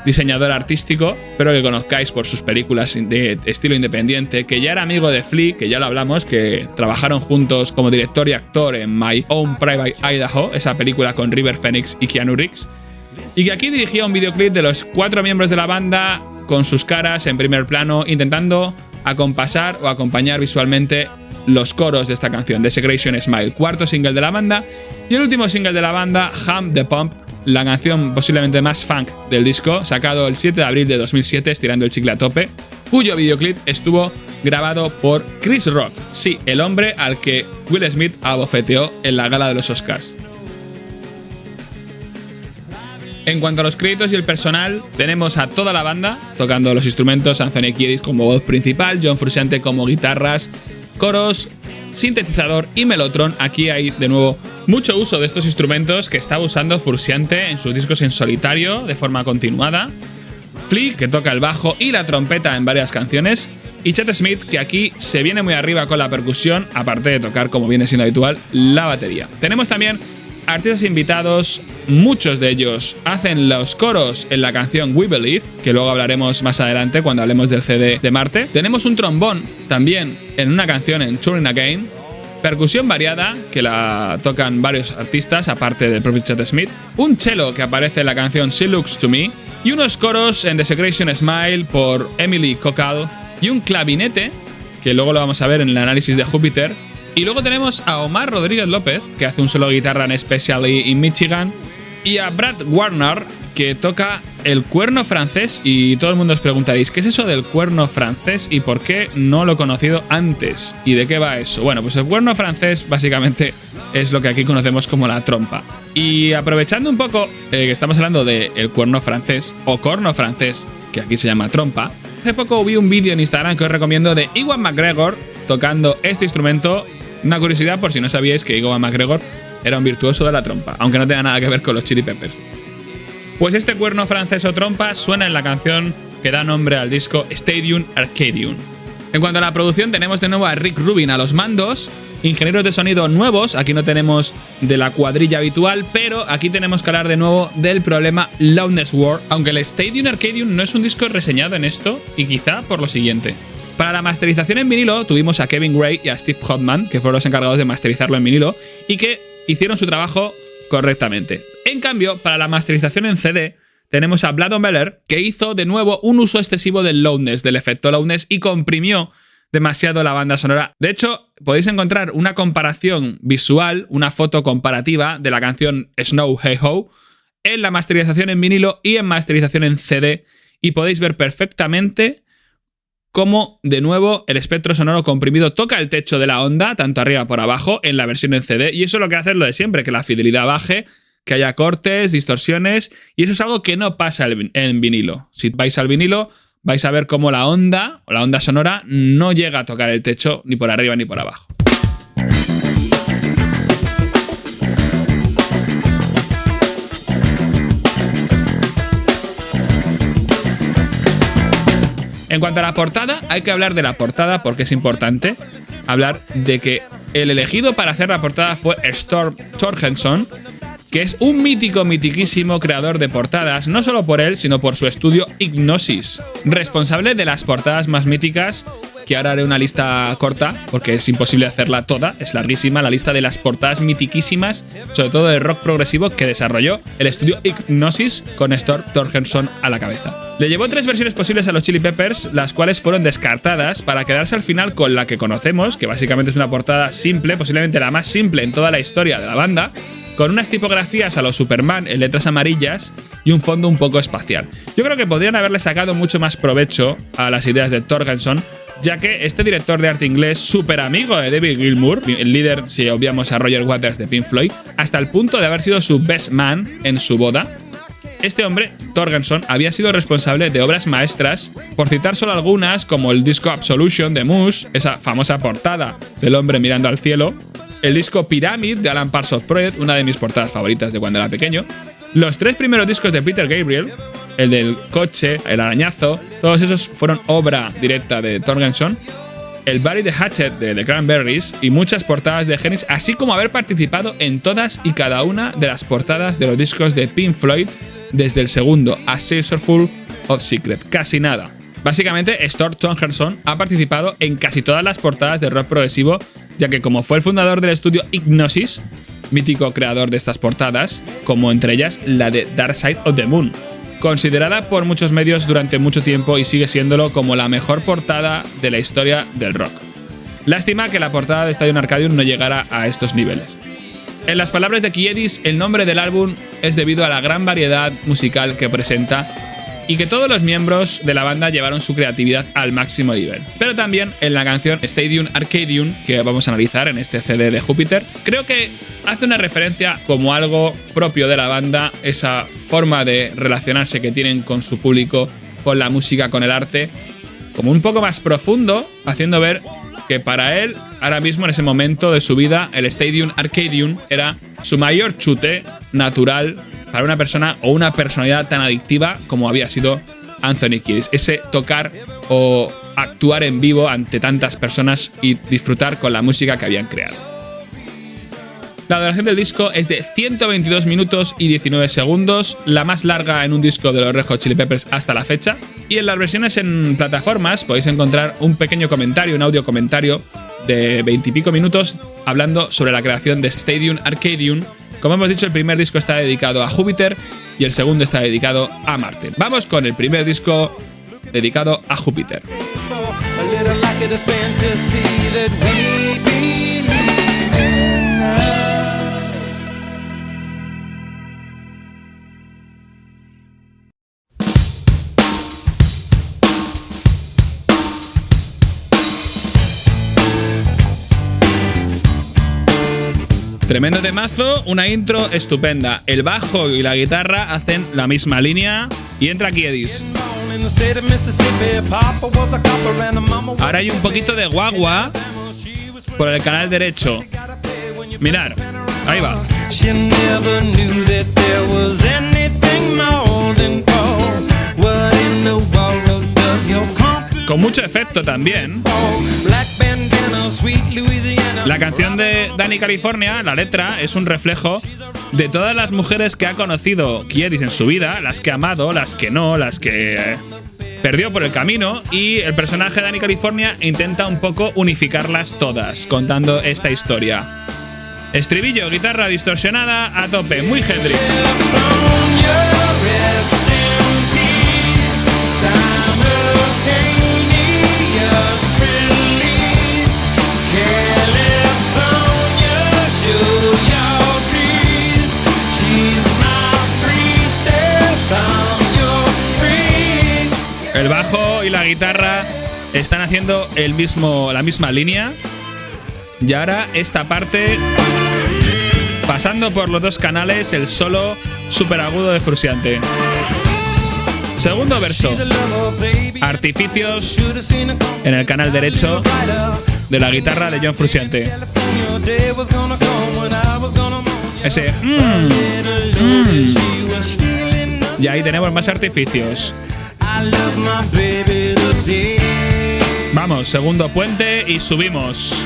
diseñador artístico, pero que conozcáis por sus películas de estilo independiente, que ya era amigo de Flea, que ya lo hablamos, que trabajaron juntos como director y actor en My Own Private Idaho, esa película con River Phoenix y Keanu Reeves, y que aquí dirigía un videoclip de los 4 miembros de la banda con sus caras en primer plano, intentando acompasar o acompañar visualmente los coros de esta canción, Desecration Smile, cuarto single de la banda, y el último single de la banda, Hump the Pump, la canción posiblemente más funk del disco, sacado el 7 de abril de 2007, estirando el chicle a tope, cuyo videoclip estuvo grabado por Chris Rock, sí, el hombre al que Will Smith abofeteó en la gala de los Oscars. En cuanto a los créditos y el personal, tenemos a toda la banda tocando los instrumentos, Anthony Kiedis como voz principal, John Frusciante como guitarras, coros, sintetizador y melotron. Aquí hay de nuevo mucho uso de estos instrumentos que estaba usando Frusciante en sus discos en solitario de forma continuada, Flea, que toca el bajo y la trompeta en varias canciones, y Chet Smith, que aquí se viene muy arriba con la percusión, aparte de tocar, como viene siendo habitual, la batería. Tenemos también artistas invitados, muchos de ellos hacen los coros en la canción We Believe, que luego hablaremos más adelante cuando hablemos del CD de Marte. Tenemos un trombón también en una canción en Touring Again, percusión variada que la tocan varios artistas aparte del propio Chet Smith, un cello que aparece en la canción She Looks to Me y unos coros en Desecration Smile por Emily Cocal y un clavinete que luego lo vamos a ver en el análisis de Júpiter. Y luego tenemos a Omar Rodríguez López, que hace un solo de guitarra en Especially in Michigan, y a Brad Warner, que toca el cuerno francés. Y todo el mundo os preguntaréis, ¿qué es eso del cuerno francés y por qué no lo he conocido antes? ¿Y de qué va eso? Bueno, pues el cuerno francés básicamente es lo que aquí conocemos como la trompa. Y aprovechando un poco que estamos hablando del cuerno francés, o corno francés, que aquí se llama trompa, hace poco vi un vídeo en Instagram que os recomiendo de Ewan McGregor tocando este instrumento. Una curiosidad por si no sabíais que Ewan McGregor era un virtuoso de la trompa, aunque no tenga nada que ver con los Chili Peppers. Pues este cuerno francés o trompa suena en la canción que da nombre al disco Stadium Arcadium. En cuanto a la producción, tenemos de nuevo a Rick Rubin a los mandos, ingenieros de sonido nuevos, aquí no tenemos de la cuadrilla habitual, pero aquí tenemos que hablar de nuevo del problema Loudness War, aunque el Stadium Arcadium no es un disco reseñado en esto, y quizá por lo siguiente. Para la masterización en vinilo tuvimos a Kevin Gray y a Steve Hodman, que fueron los encargados de masterizarlo en vinilo, y que hicieron su trabajo correctamente. En cambio, para la masterización en CD, tenemos a Bladon Beller, que hizo de nuevo un uso excesivo del loudness, del efecto loudness, y comprimió demasiado la banda sonora. De hecho, podéis encontrar una comparación visual, una foto comparativa de la canción Snow Hey Ho en la masterización en vinilo y en masterización en CD, y podéis ver perfectamente cómo, de nuevo, el espectro sonoro comprimido toca el techo de la onda, tanto arriba como por abajo, en la versión en CD, y eso lo que hace es lo de siempre, que la fidelidad baje, que haya cortes, distorsiones, y eso es algo que no pasa en vinilo. Si vais al vinilo, vais a ver cómo la onda, o la onda sonora, no llega a tocar el techo ni por arriba ni por abajo. En cuanto a la portada, hay que hablar de la portada porque es importante hablar de que el elegido para hacer la portada fue Storm Thorgerson, que es un mitiquísimo creador de portadas, no solo por él, sino por su estudio Hipgnosis, responsable de las portadas más míticas, que ahora haré una lista corta, porque es imposible hacerla toda, es larguísima, la lista de las portadas mitiquísimas, sobre todo de rock progresivo, que desarrolló el estudio Hipgnosis con Storm Thorgerson a la cabeza. Le llevó 3 versiones posibles a los Chili Peppers, las cuales fueron descartadas para quedarse al final con la que conocemos, que básicamente es una portada simple, posiblemente la más simple en toda la historia de la banda, con unas tipografías a los Superman en letras amarillas y un fondo un poco espacial. Yo creo que podrían haberle sacado mucho más provecho a las ideas de Thorgerson, ya que este director de arte inglés, súper amigo de David Gilmour, el líder, si obviamos a Roger Waters de Pink Floyd, hasta el punto de haber sido su best man en su boda. Este hombre, Thorgerson, había sido responsable de obras maestras, por citar solo algunas, como el disco Absolution de Muse, esa famosa portada del hombre mirando al cielo, el disco Pyramid de Alan Parsons Project, una de mis portadas favoritas de cuando era pequeño, los 3 primeros discos de Peter Gabriel, el del coche, el arañazo, todos esos fueron obra directa de Thorgerson, el Bury the Hatchet de The Cranberries y muchas portadas de Genesis, así como haber participado en todas y cada una de las portadas de los discos de Pink Floyd desde el segundo a Full of Secret, casi nada. Básicamente, Storm Thorgerson ha participado en casi todas las portadas de rock progresivo, ya que como fue el fundador del estudio Hipgnosis, mítico creador de estas portadas, como entre ellas la de Dark Side of the Moon, considerada por muchos medios durante mucho tiempo y sigue siéndolo como la mejor portada de la historia del rock. Lástima que la portada de Stadium Arcadium no llegara a estos niveles. En las palabras de Kiedis, el nombre del álbum es debido a la gran variedad musical que presenta y que todos los miembros de la banda llevaron su creatividad al máximo nivel. Pero también en la canción Stadium Arcadium, que vamos a analizar en este CD de Júpiter, creo que hace una referencia como algo propio de la banda, esa forma de relacionarse que tienen con su público, con la música, con el arte, como un poco más profundo, haciendo ver que para él, ahora mismo en ese momento de su vida, el Stadium Arcadium era su mayor chute natural para una persona o una personalidad tan adictiva como había sido Anthony Kiedis. Ese tocar o actuar en vivo ante tantas personas y disfrutar con la música que habían creado. La duración del disco es de 122 minutos y 19 segundos, la más larga en un disco de los Red Hot Chili Peppers hasta la fecha. Y en las versiones en plataformas podéis encontrar un pequeño comentario, un audio comentario de 20 y pico minutos hablando sobre la creación de Stadium Arcadium. Como hemos dicho, el primer disco está dedicado a Júpiter y el segundo está dedicado a Marte. Vamos con el primer disco dedicado a Júpiter. Tremendo temazo, una intro estupenda. El bajo y la guitarra hacen la misma línea y entra Kiedis. Ahora hay un poquito de guagua por el canal derecho. Mirad, ahí va. con mucho efecto también. La canción de Dani California, la letra, es un reflejo de todas las mujeres que ha conocido Kiedis en su vida, las que ha amado, las que no, las que perdió por el camino, y el personaje de Dani California intenta un poco unificarlas todas, contando esta historia. Estribillo, guitarra distorsionada a tope, muy Hendrix. El bajo y la guitarra están haciendo la misma línea. Y ahora esta parte, pasando por los dos canales, el solo súper agudo de Frusciante. Segundo verso. Artificios en el canal derecho de la guitarra de John Frusciante. Ese Y ahí tenemos más artificios. Vamos, segundo puente y subimos.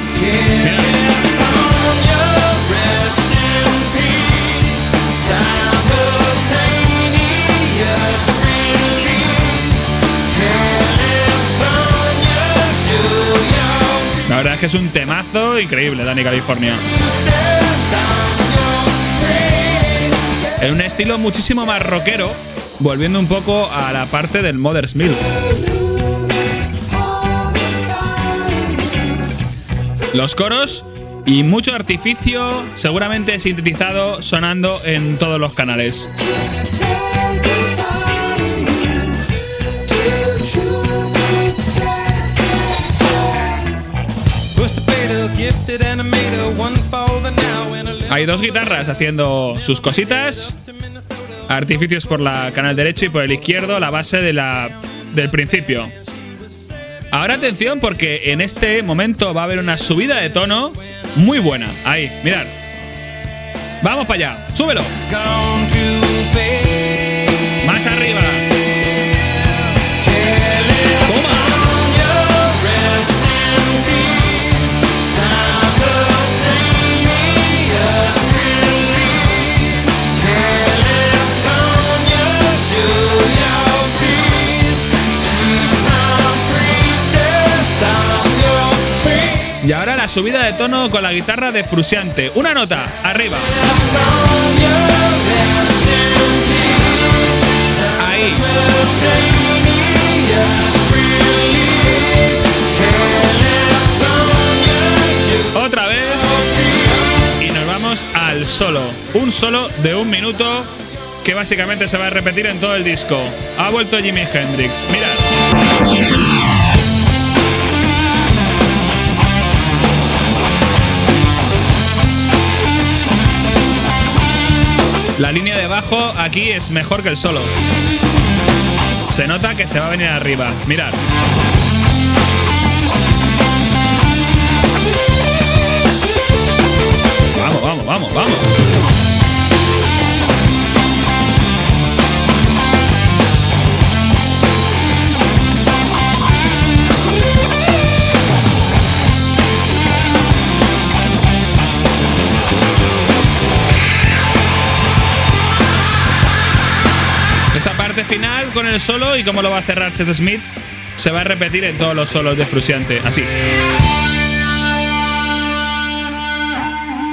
La verdad es que es un temazo increíble, Dani California. En un estilo muchísimo más rockero, volviendo un poco a la parte del Mother's Milk. Los coros y mucho artificio, seguramente sintetizado, sonando en todos los canales. Hay dos guitarras haciendo sus cositas. Artificios por el canal derecho y por el izquierdo, la base del principio. Ahora atención, porque en este momento va a haber una subida de tono muy buena. Ahí, mirad. Vamos para allá, súbelo. Más arriba. Toma. Y ahora la subida de tono con la guitarra de Frusciante. Una nota, arriba. Ahí. Otra vez. Y nos vamos al solo. Un solo de 1 minuto que básicamente se va a repetir en todo el disco. Ha vuelto Jimi Hendrix. Mirad. La línea de bajo aquí es mejor que el solo. Se nota que se va a venir arriba. Mirad. Vamos, vamos, vamos, vamos. Final con el solo, y como lo va a cerrar Chet Smith, se va a repetir en todos los solos de Frusciante, así.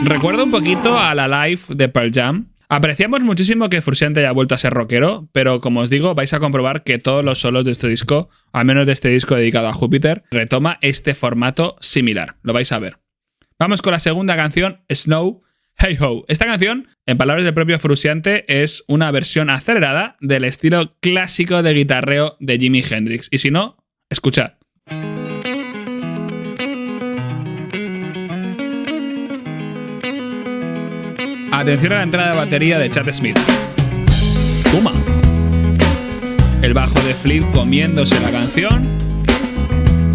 Recuerda un poquito a la live de Pearl Jam. Apreciamos muchísimo que Frusciante haya vuelto a ser rockero, pero como os digo, vais a comprobar que todos los solos de este disco, al menos de este disco dedicado a Júpiter, retoma este formato similar. Lo vais a ver. Vamos con la segunda canción, Snow. Hey Ho. Esta canción, en palabras del propio Frusciante, es una versión acelerada del estilo clásico de guitarreo de Jimi Hendrix. Y si no, escuchad. Atención a la entrada de batería de Chad Smith. ¡Toma! El bajo de Flip comiéndose la canción,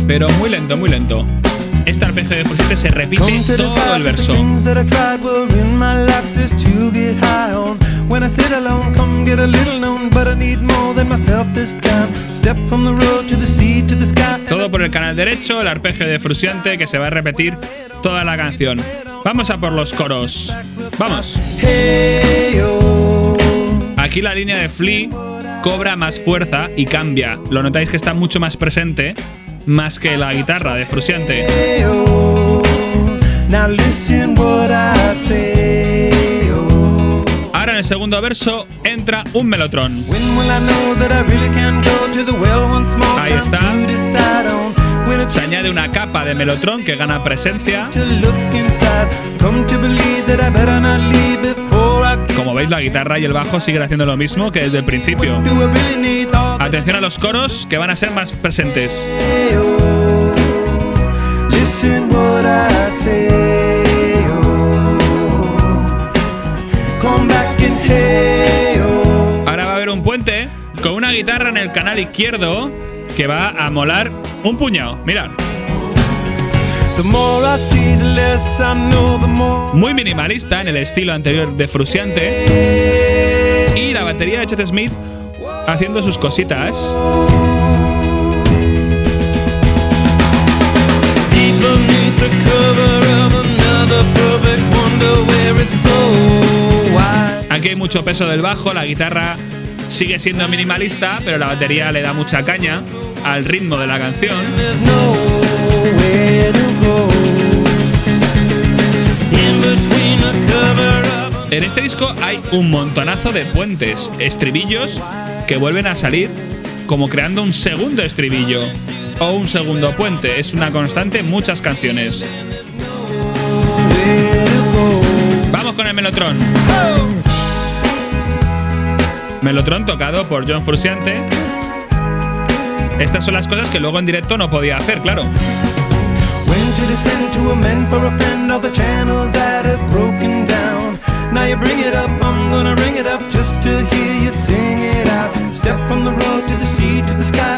pero muy lento, muy lento. este arpegio de Frusciante se repite todo el verso. Todo por el canal derecho, el arpegio de Frusciante que se va a repetir toda la canción. Vamos a por los coros. ¡Vamos! Aquí la línea de Flea cobra más fuerza y cambia. Lo notáis que está mucho más presente, más que la guitarra de Frusciante. Ahora en el segundo verso entra un melotron. Ahí está. Se añade una capa de melotron que gana presencia. Como veis, la guitarra y el bajo siguen haciendo lo mismo que desde el principio. Atención a los coros que van a ser más presentes. Ahora va a haber un puente con una guitarra en el canal izquierdo que va a molar un puñado. Mirad. Muy minimalista en el estilo anterior de Frusciante. Y la batería de Chet Smith haciendo sus cositas. Aquí hay mucho peso del bajo, la guitarra sigue siendo minimalista, pero la batería le da mucha caña al ritmo de la canción. En este disco hay un montonazo de puentes, estribillos que vuelven a salir como creando un segundo estribillo o un segundo puente. Es una constante en muchas canciones. Vamos con el melotron. Melotron tocado por John Frusciante. Estas son las cosas que luego en directo no podía hacer, claro.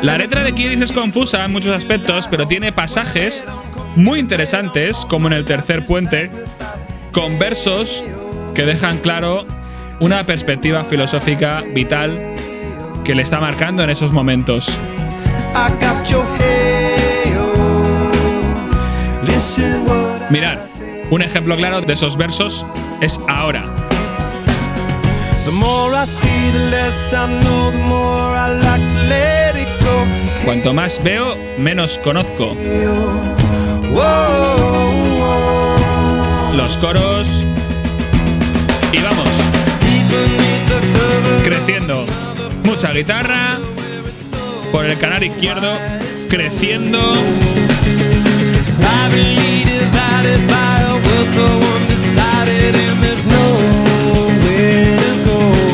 La letra de Kiddies es confusa en muchos aspectos, pero tiene pasajes muy interesantes, como en el tercer puente, con versos que dejan claro una perspectiva filosófica vital que le está marcando en esos momentos. Mirad, un ejemplo claro de esos versos es ahora. Cuanto más veo, menos conozco. Los coros. Y vamos. Creciendo. Mucha guitarra. Por el canal izquierdo. Creciendo.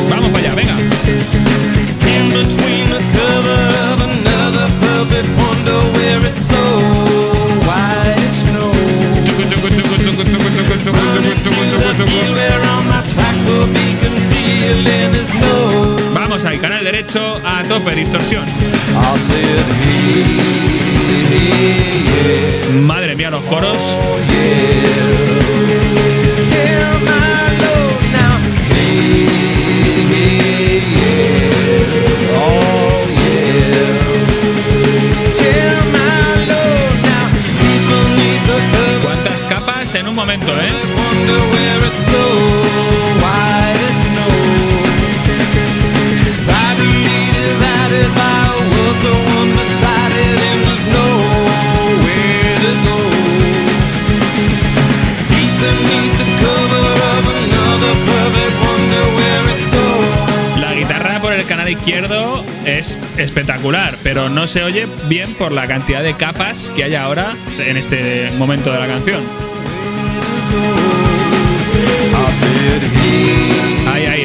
Vamos para allá, venga. Vamos al canal derecho a tope, distorsión. Madre mía, los coros. Cuántas capas en un momento, ¿eh? La guitarra por el canal izquierdo es espectacular, pero no se oye bien por la cantidad de capas que hay ahora en este momento de la canción.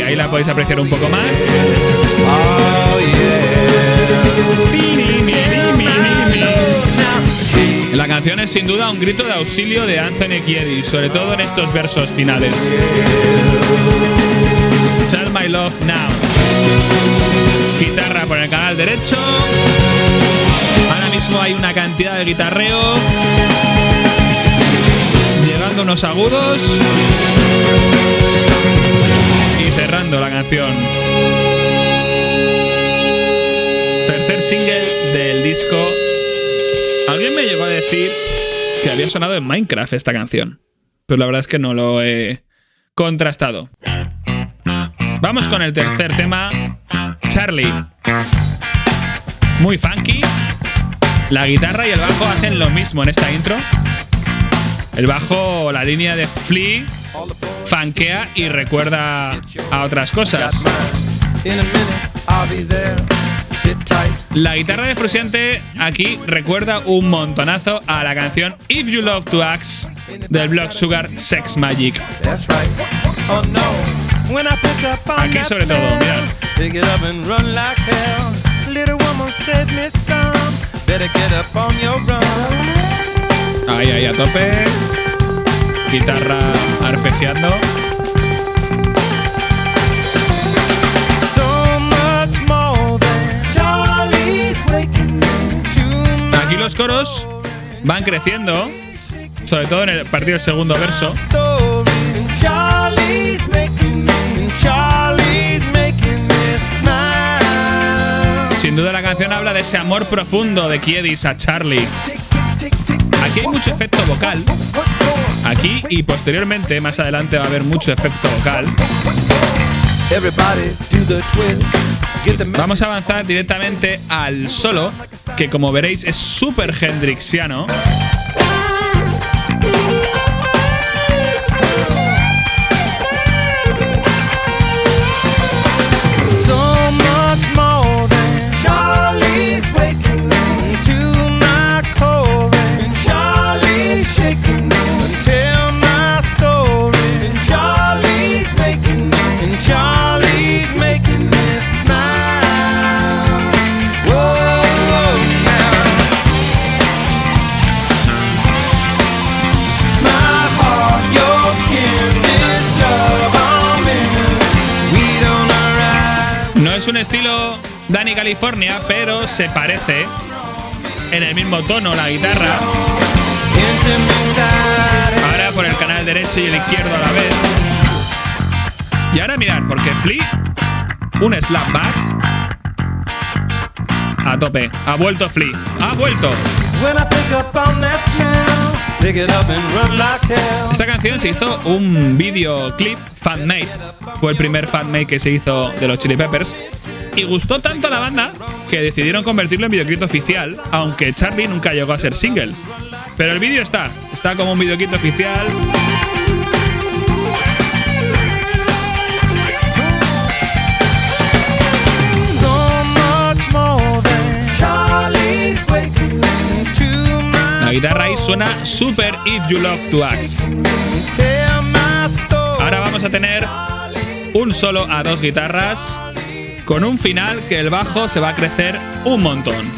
Ahí la podéis apreciar un poco más. La canción es sin duda un grito de auxilio de Anthony Kiedis, sobre todo en estos versos finales. Tell My Love Now. Guitarra por el canal derecho. Ahora mismo hay una cantidad de guitarreo. entrando unos agudos y cerrando la canción. Tercer single del disco. Alguien me llegó a decir que había sonado en Minecraft esta canción, pero la verdad es que no lo he contrastado. Vamos con el tercer tema, Charlie. Muy funky. La guitarra y el bajo hacen lo mismo en esta intro. El bajo, la línea de Flea, funkea y recuerda a otras cosas. La guitarra de Frusciante aquí recuerda un montonazo a la canción If You Love to Axe del Blood Sugar Sex Magic. Aquí sobre todo, mirad. Ahí, ahí, a tope. Guitarra arpegiando. Aquí los coros van creciendo, sobre todo en el partido del segundo verso. Sin duda la canción habla de ese amor profundo de Kiedis a Charlie. Aquí hay mucho efecto vocal. Aquí y posteriormente, más adelante, va a haber mucho efecto vocal. Vamos a avanzar directamente al solo, que como veréis es súper hendrixiano. Es un estilo Danny California, pero se parece en el mismo tono la guitarra. Ahora por el canal derecho y el izquierdo a la vez. Y ahora mirad, porque Flea, un slap bass a tope. Ha vuelto Flea, ha vuelto. Esta canción se hizo un videoclip fan-made. Fue el primer fan-made que se hizo de los Chili Peppers. Y gustó tanto a la banda que decidieron convertirlo en videoclip oficial, aunque Charlie nunca llegó a ser single. Pero el vídeo está como un videoclip oficial. La guitarra ahí suena super If You Love to Axe. Ahora vamos a tener un solo a dos guitarras con un final que el bajo se va a crecer un montón.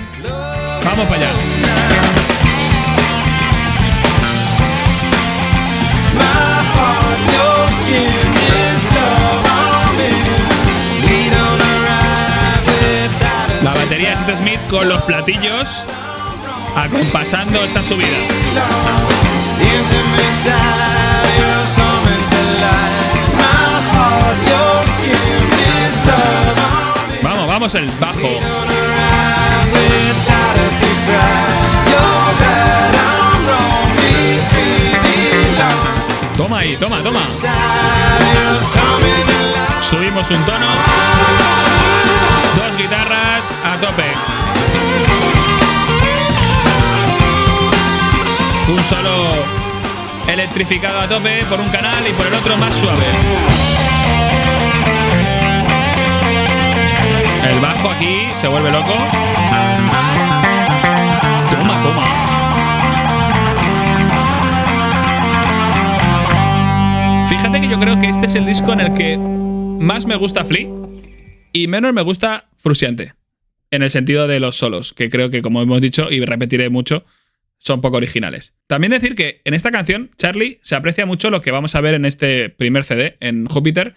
Vamos para allá. La batería de Chet Smith con los platillos acompasando esta subida. Vamos, vamos el bajo. Toma ahí, toma, toma. Subimos un tono. Dos guitarras a tope. Un solo electrificado a tope por un canal y por el otro más suave. El bajo aquí se vuelve loco. Toma, toma. Fíjate que yo creo que este es el disco en el que más me gusta Flea y menos me gusta Frusciante. En el sentido de los solos, que creo que, como hemos dicho y repetiré mucho, son poco originales. También decir que en esta canción, Charlie, se aprecia mucho lo que vamos a ver en este primer CD, en Júpiter,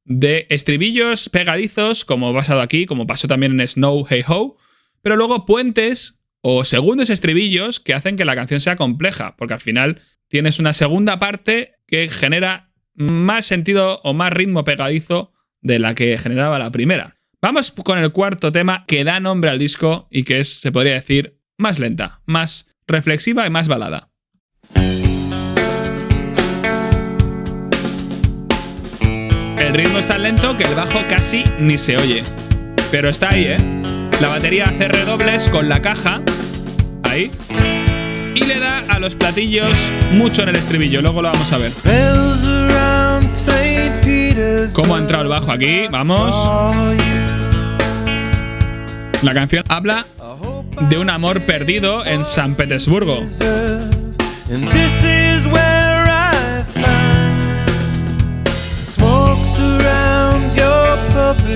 de estribillos pegadizos, como pasado aquí, como pasó también en Snow Hey Ho, pero luego puentes o segundos estribillos que hacen que la canción sea compleja, porque al final tienes una segunda parte que genera más sentido o más ritmo pegadizo de la que generaba la primera. Vamos con el cuarto tema que da nombre al disco y que es, se podría decir, más lenta, más reflexiva y más balada. El ritmo es tan lento que el bajo casi ni se oye. Pero está ahí, ¿eh? La batería hace redobles con la caja. Ahí. Y le da a los platillos mucho en el estribillo. Luego lo vamos a ver. ¿Cómo ha entrado el bajo aquí? Vamos. La canción habla de un amor perdido en San Petersburgo.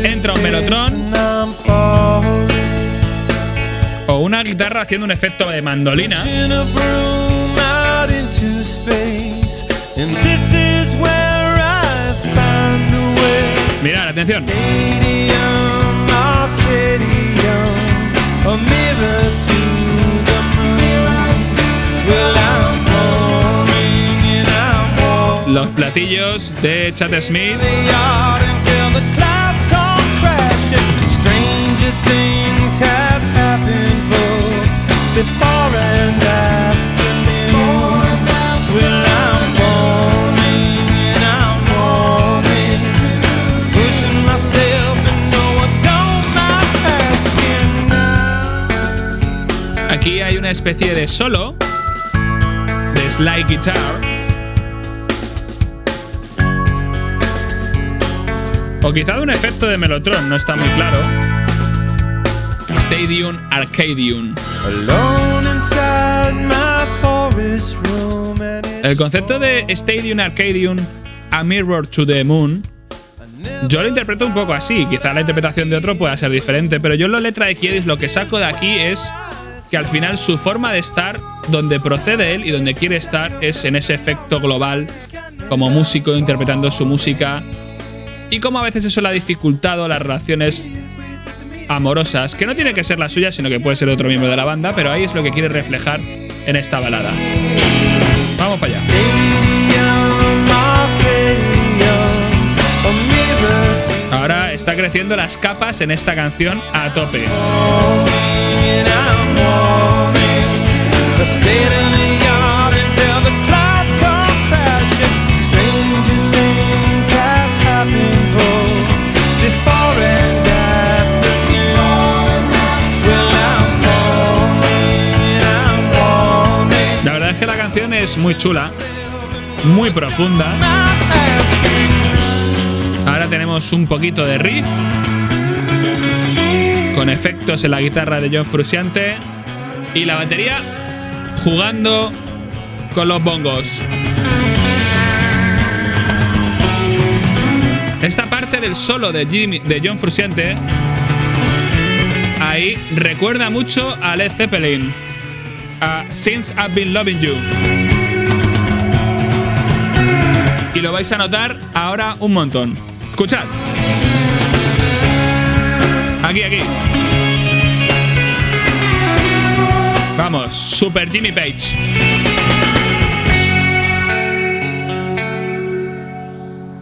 Entra un melotron o una guitarra haciendo un efecto de mandolina. Mirad, atención. Los platillos de Chad Smith. Aquí hay una especie de solo de slide guitar. O quizá de un efecto de melotron, no está muy claro. Stadium Arcadium. El concepto de Stadium Arcadium, A Mirror to the Moon, yo lo interpreto un poco así. Quizá la interpretación de otro pueda ser diferente, pero yo en la letra de Kiedis lo que saco de aquí es que al final su forma de estar, donde procede él y donde quiere estar, es en ese efecto global, como músico interpretando su música. Y como a veces eso le ha dificultado las relaciones amorosas, que no tiene que ser la suya, sino que puede ser otro miembro de la banda, pero ahí es lo que quiere reflejar en esta balada. Vamos para allá. Ahora está creciendo las capas en esta canción a tope. La verdad es que la canción es muy chula, muy profunda. Ahora tenemos un poquito de riff con efectos en la guitarra de John Frusciante y la batería jugando con los bongos. Esta parte del solo de John Frusciante ahí recuerda mucho a Led Zeppelin, a Since I've Been Loving You. Y lo vais a notar ahora un montón. Escuchad. Aquí. Vamos, Super Jimmy Page.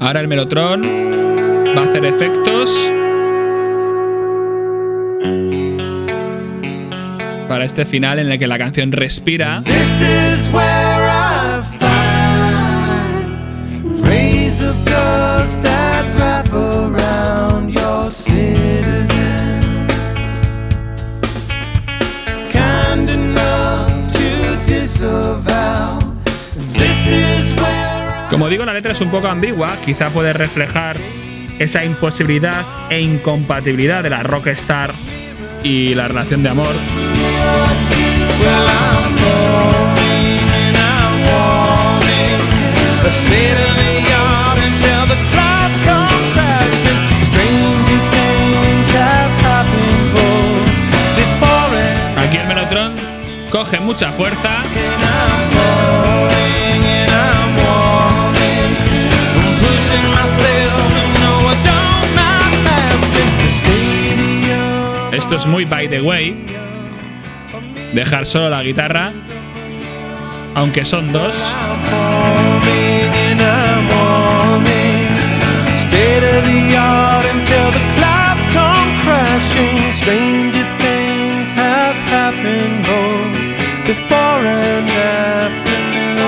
Ahora el melotron va a hacer efectos para este final en el que la canción respira. Como digo, la letra es un poco ambigua, quizá puede reflejar esa imposibilidad e incompatibilidad de la rockstar y la relación de amor. Aquí el melotron coge mucha fuerza. Esto es muy by the way. Dejar solo la guitarra. aunque son dos. I'm falling and I'm warming. State of the art until the clouds come crashing. Stranger things have happened both before and afternoon.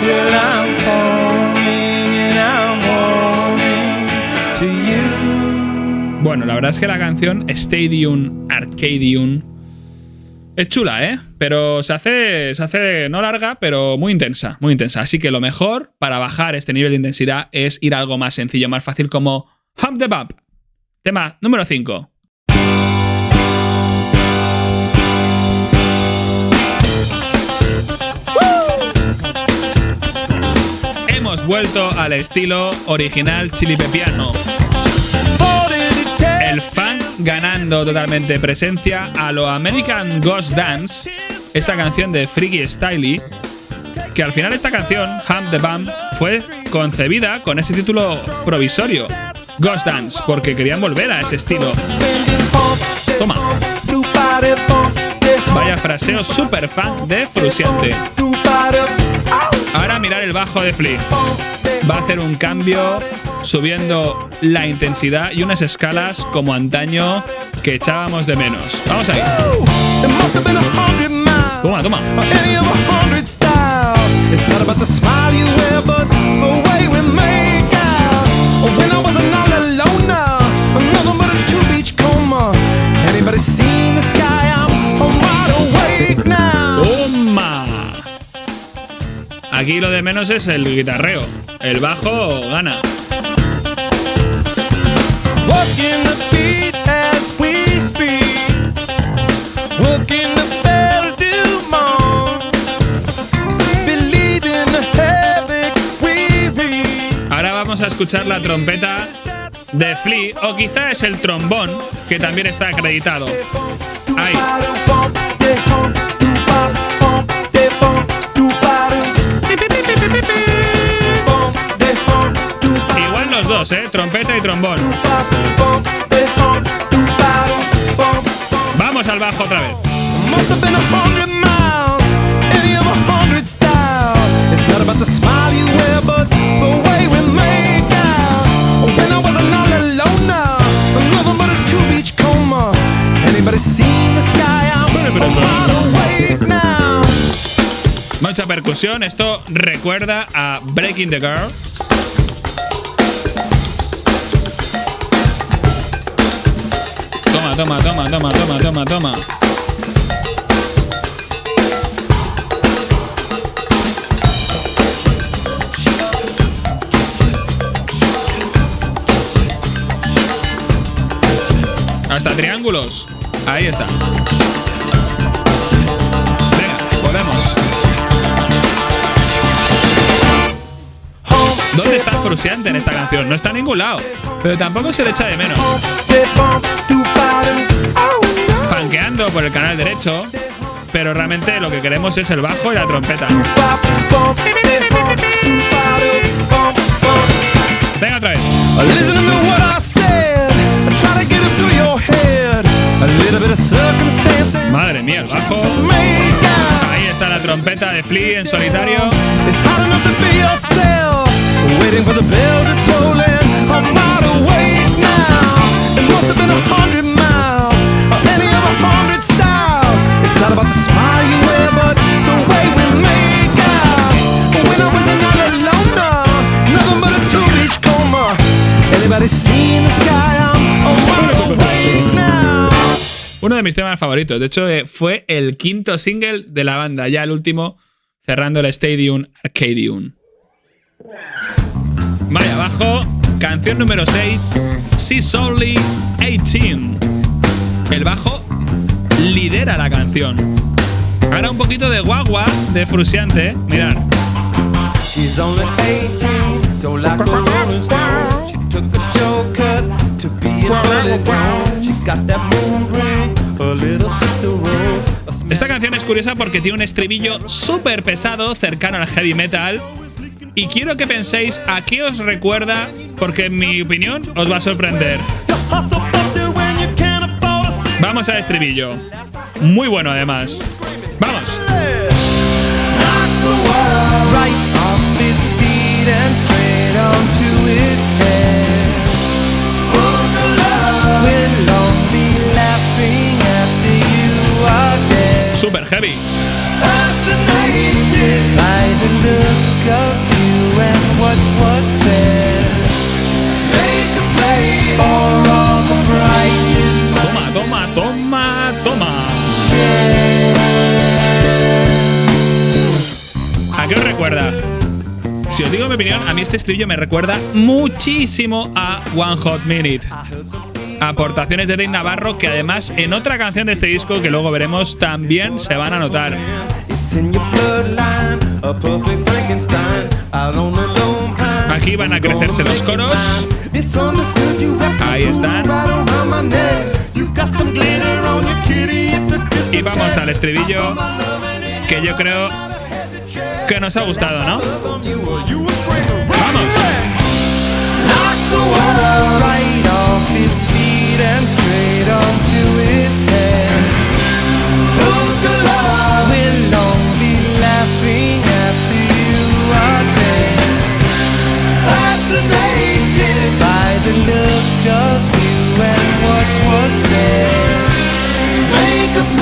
Well, I'm falling and I'm warming to you. Bueno, la verdad es que la canción Stadium Arcadium es chula, ¿eh? Pero se hace no larga, pero muy intensa, muy intensa. Así que lo mejor para bajar este nivel de intensidad es ir a algo más sencillo, más fácil, como Hump the Bump. Tema número 5. Hemos vuelto al estilo original chilipepiano. El funk ganando totalmente presencia a lo American Ghost Dance, esa canción de Freaky Styley, que al final esta canción, Hump the Bump, fue concebida con ese título provisorio, Ghost Dance, porque querían volver a ese estilo. Toma. Vaya fraseo super funk de Frusciante. Ahora mirar el bajo de Flea. Va a hacer un cambio subiendo la intensidad y unas escalas como antaño que echábamos de menos. Vamos ahí. Toma, toma. ¡Toma! Aquí lo de menos es el guitarreo. El bajo gana. Working the beat as we speak. Working the bell to more. Believe in the havoc we reap. Ahora vamos a escuchar la trompeta de Flea, o quizá es el trombón, que también está acreditado. Ahí. Igual los dos, trompeta y trombón. Vamos al bajo otra vez. Mucha percusión, esto recuerda a Breaking the Girl. Toma, toma, toma, toma, toma, toma, toma. Hasta triángulos. Ahí está. Venga, volvemos. ¿Dónde está Frusciante en esta canción? No está en ningún lado, pero tampoco se le echa de menos. Funkeando por el canal derecho, pero realmente lo que queremos es el bajo y la trompeta. Venga otra vez. Madre mía, el bajo. Ahí está la trompeta de Flea en solitario. Uno de mis temas favoritos. De hecho, fue el quinto single de la banda, ya el último, cerrando el Stadium Arcadium. Vaya abajo, canción número 6, She's Only 18. El bajo lidera la canción. Ahora un poquito de guagua de Frusciante, mirad. She's only 18, don't like the Rolling Stone. She took a shortcut to being fully grown. She got that moon ring, her little sister Rose. Esta canción es curiosa porque tiene un estribillo súper pesado, cercano al heavy metal. Y quiero que penséis a qué os recuerda, porque en mi opinión os va a sorprender. Vamos al estribillo. Muy bueno además. ¡Vamos! right off its feet and straight onto its head. We'll all be laughing after you are dead. Super heavy. Fascinated by the look of you and what was said. Make a play for all the brightest. Toma, toma, toma, toma. ¿A qué os recuerda? Si os digo mi opinión, a mí este estribillo me recuerda muchísimo a One Hot Minute. Aportaciones de Dave Navarro que además en otra canción de este disco que luego veremos también se van a notar. Aquí van a crecerse los coros. Ahí están. Y vamos al estribillo que yo creo que nos ha gustado, ¿no? ¡Vamos!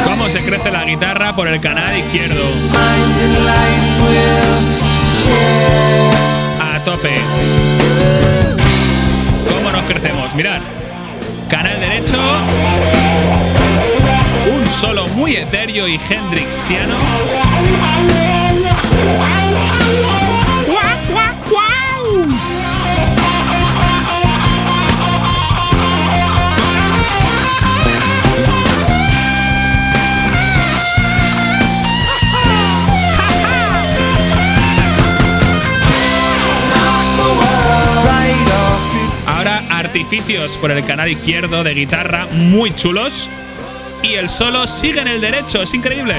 Cómo se crece la guitarra por el canal izquierdo. A tope. Cómo nos crecemos. Mirad. Canal derecho. Un solo muy etéreo y hendrixiano. Ahora artificios por el canal izquierdo de guitarra muy chulos. Y el solo sigue en el derecho, es increíble.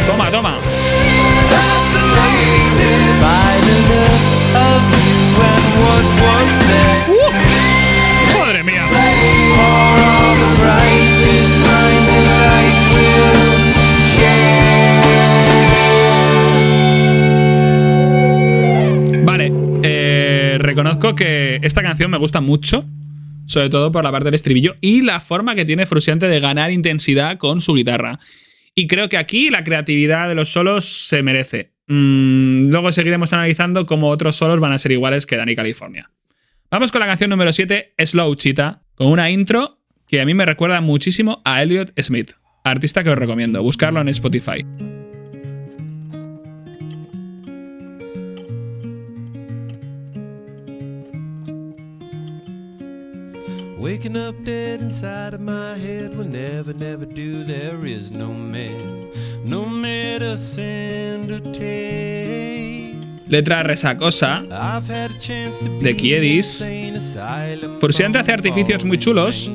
Toma, toma. Madre mía. Vale, reconozco que esta canción me gusta mucho. Sobre todo por la parte del estribillo y la forma que tiene Frusciante de ganar intensidad con su guitarra. Y creo que aquí la creatividad de los solos se merece. Luego seguiremos analizando cómo otros solos van a ser iguales que Dani California. Vamos con la canción número 7, Slow Cheetah, con una intro que a mí me recuerda muchísimo a Elliott Smith, artista que os recomiendo, buscarlo en Spotify. Waking up dead inside of my head will never do. There is no man, no medicine to take. Letra resacosa de Kiedis. Frusciante hace artificios muy chulos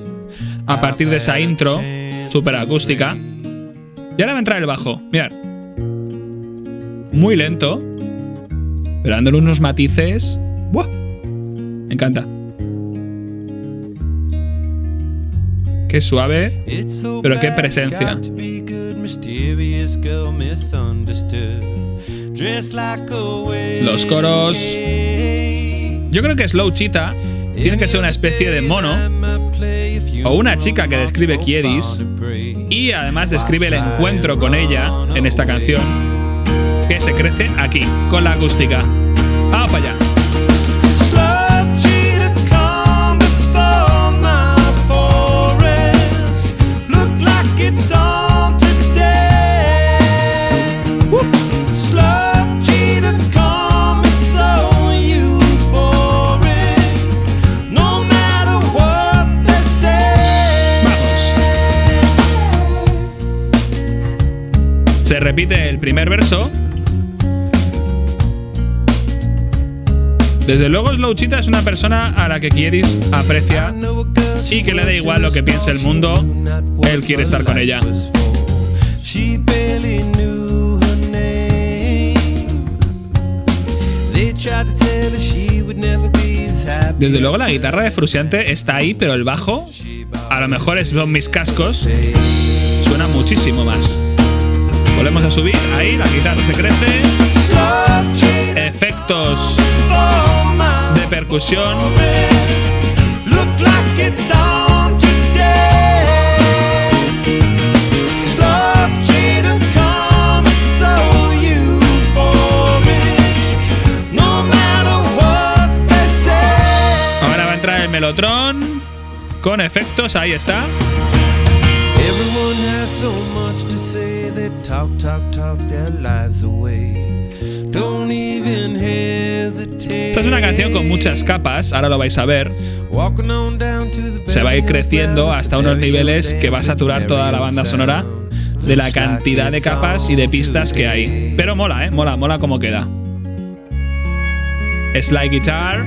a partir de esa intro super acústica. Y ahora va a entrar el bajo, mirad. Muy lento, pero dándole unos matices. ¡Buah! Me encanta. Qué suave, pero qué presencia. Los coros. Yo creo que Slow Cheetah tiene que ser una especie de mono o una chica que describe Kiedis y además describe el encuentro con ella en esta canción que se crece aquí, con la acústica. Vamos para allá. Se repite el primer verso. Desde luego Slow Cheetah es una persona a la que Kiedis aprecia y que le da igual lo que piense el mundo, él quiere estar con ella. Desde luego la guitarra de Frusciante está ahí, pero el bajo, a lo mejor son mis cascos, suena muchísimo más. Volvemos a subir. Ahí la guitarra se crece. Efectos de percusión. Ahora va a entrar el melotron con efectos. Ahí está. Everyone has so much to say, they talk their lives away. Don't even hesitate. Esta es una canción con muchas capas, ahora lo vais a ver. Se va a ir creciendo hasta unos niveles que va a saturar toda la banda sonora de la cantidad de capas y de pistas que hay. Pero mola, mola cómo queda. Slide guitar.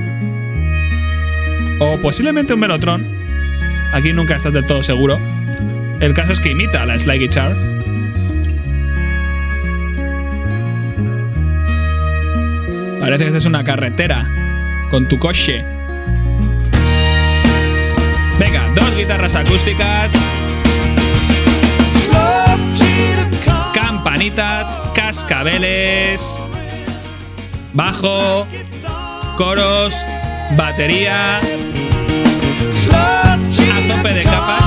O posiblemente un melotron. Aquí nunca estás del todo seguro. El caso es que imita a la slide guitar. Parece que esta es una carretera con tu coche. Venga, 2 guitarras acústicas, campanitas, cascabeles, bajo, coros, batería, a tope de capas.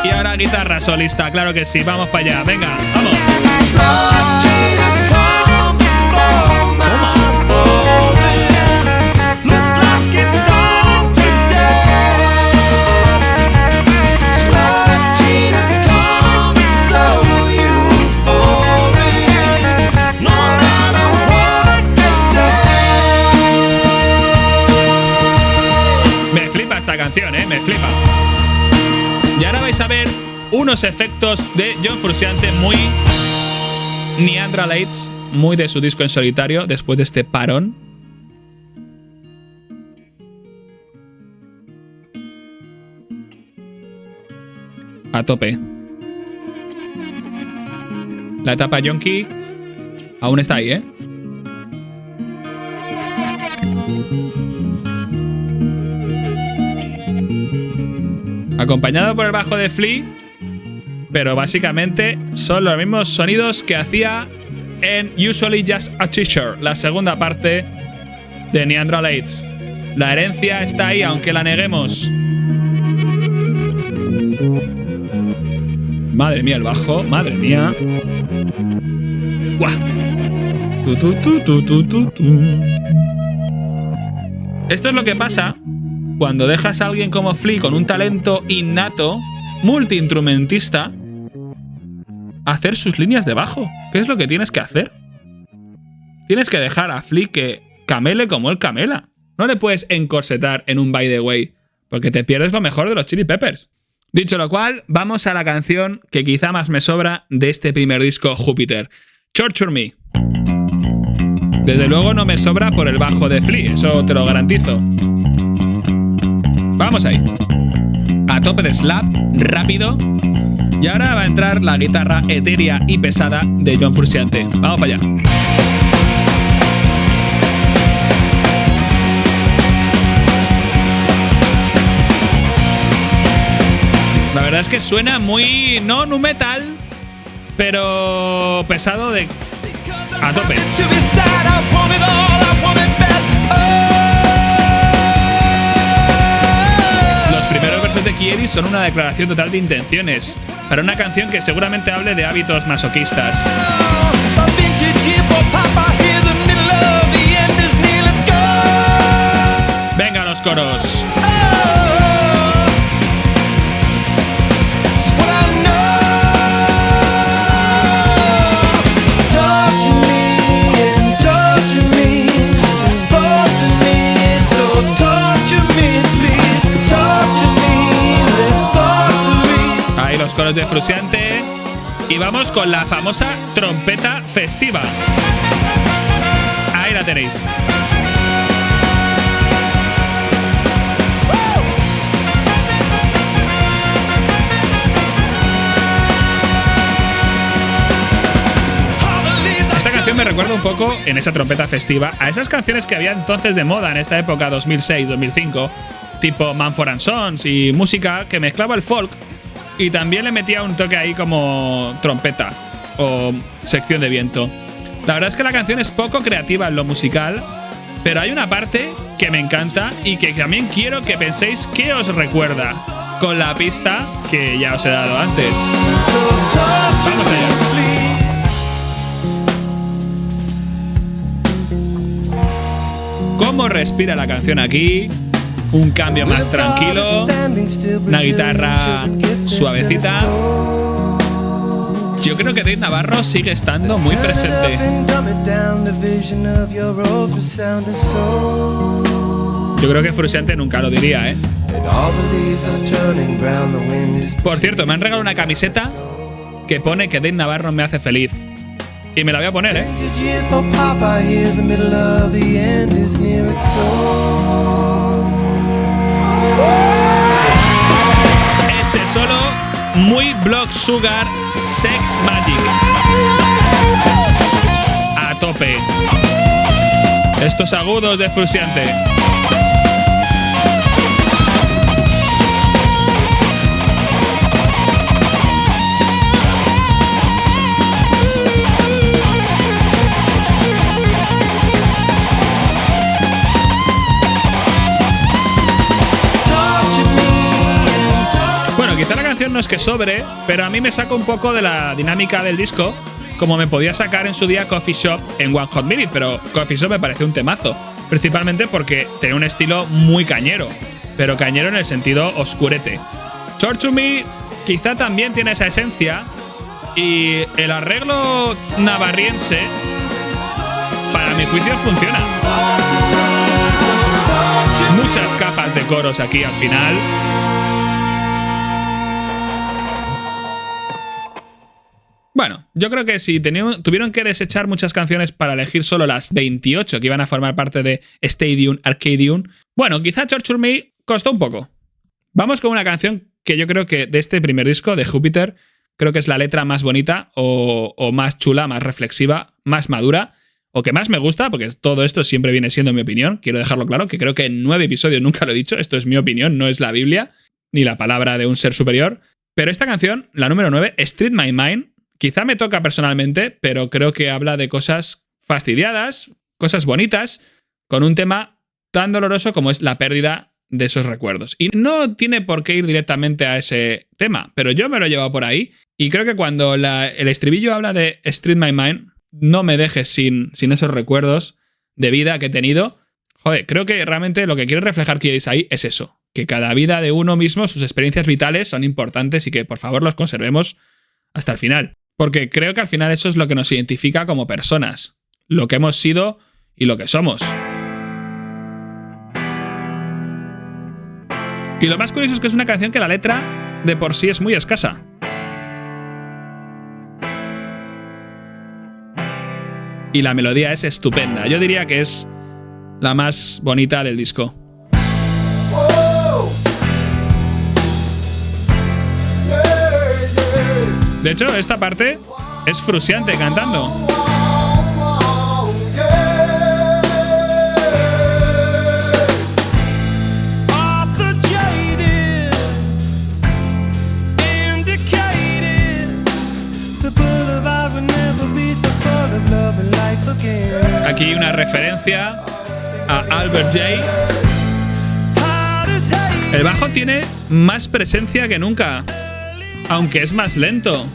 Y ahora guitarra solista, claro que sí, vamos para allá, venga, vamos. Me flipa esta canción, me flipa. Y ahora vais a ver unos efectos de John Frusciante muy Neanderthalites, muy de su disco en solitario después de este parón. A tope. La etapa Yonky aún está ahí, Acompañado por el bajo de Flea, pero básicamente son los mismos sonidos que hacía en Usually Just a Teacher, la segunda parte de Neanderthalites. La herencia está ahí, aunque la neguemos. Madre mía, el bajo, madre mía. ¡Guau! Esto es lo que pasa cuando dejas a alguien como Flea con un talento innato, multiinstrumentista, hacer sus líneas de bajo. ¿Qué es lo que tienes que hacer? Tienes que dejar a Flea que camele como él camela. No le puedes encorsetar en un by the way, porque te pierdes lo mejor de los Chili Peppers. Dicho lo cual, vamos a la canción que quizá más me sobra de este primer disco, Júpiter. Torture Me. Desde luego no me sobra por el bajo de Flea, eso te lo garantizo. Vamos ahí. A tope de slap, rápido. Y ahora va a entrar la guitarra etérea y pesada de John Frusciante. Vamos para allá. La verdad es que suena muy... no nu metal, pero pesado de... a tope. Los primeros versos de Kieri son una declaración total de intenciones para una canción que seguramente hable de hábitos masoquistas. Venga los coros. Ahí los coros de Frusciante. Y vamos con la famosa trompeta festiva. Ahí la tenéis. Esta canción me recuerda un poco, en esa trompeta festiva, a esas canciones que había entonces de moda en esta época, 2006-2005, tipo Mumford & Sons y música que mezclaba el folk y también le metía un toque ahí como trompeta o sección de viento. La verdad es que la canción es poco creativa en lo musical, pero hay una parte que me encanta y que también quiero que penséis qué os recuerda con la pista que ya os he dado antes. Vamos allá. ¿Cómo respira la canción aquí? Un cambio más tranquilo, una guitarra suavecita. Yo creo que Dave Navarro sigue estando muy presente. Yo creo que Frusciante nunca lo diría, ¿eh? Por cierto, me han regalado una camiseta que pone que Dave Navarro me hace feliz. Y me la voy a poner, ¿eh? Este solo muy Blood Sugar Sex Magic. A tope. Estos agudos de Frusciante. Quizá la canción no es que sobre, pero a mí me saca un poco de la dinámica del disco, como me podía sacar en su día Coffee Shop en One Hot Minute, pero Coffee Shop me pareció un temazo, principalmente porque tenía un estilo muy cañero, pero cañero en el sentido oscurete. Torture Me quizá también tiene esa esencia, y el arreglo navarriense, para mi juicio, funciona. Muchas capas de coros aquí al final. Bueno, yo creo que si tuvieron que desechar muchas canciones para elegir solo las 28 que iban a formar parte de Stadium Arcadium, bueno, quizá Torture Me costó un poco. Vamos con una canción que yo creo que de este primer disco, de Júpiter, creo que es la letra más bonita o más chula, más reflexiva, más madura, o que más me gusta, porque todo esto siempre viene siendo mi opinión. Quiero dejarlo claro, que creo que en 9 episodios nunca lo he dicho, esto es mi opinión, no es la Biblia, ni la palabra de un ser superior. Pero esta canción, la número 9, Street My Mind, quizá me toca personalmente, pero creo que habla de cosas fastidiadas, cosas bonitas, con un tema tan doloroso como es la pérdida de esos recuerdos. Y no tiene por qué ir directamente a ese tema, pero yo me lo he llevado por ahí y creo que cuando el estribillo habla de Street My Mind, no me dejes sin esos recuerdos de vida que he tenido. Joder, creo que realmente lo que quiere reflejar Kiedis ahí es eso, que cada vida de uno mismo, sus experiencias vitales son importantes y que por favor los conservemos hasta el final. Porque creo que al final eso es lo que nos identifica como personas, lo que hemos sido y lo que somos. Y lo más curioso es que es una canción que la letra de por sí es muy escasa. Y la melodía es estupenda. Yo diría que es la más bonita del disco. De hecho, esta parte es Frusciante cantando. Aquí una referencia a Albert J. El bajo tiene más presencia que nunca, aunque es más lento.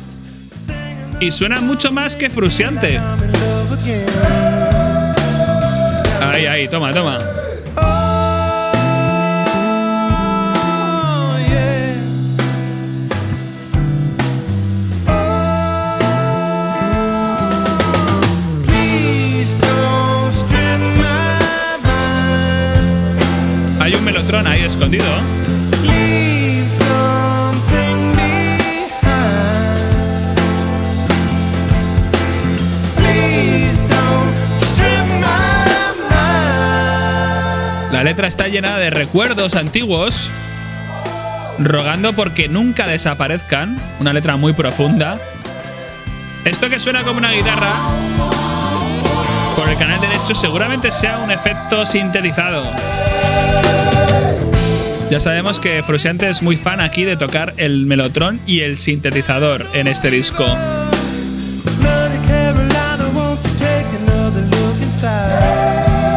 Y suena mucho más que Frusciante. Ahí, ahí, toma, toma. Hay un melotron ahí escondido. La letra está llena de recuerdos antiguos, rogando porque nunca desaparezcan. Una letra muy profunda. Esto que suena como una guitarra, por el canal derecho seguramente sea un efecto sintetizado. Ya sabemos que Frusciante es muy fan aquí de tocar el melotron y el sintetizador en este disco.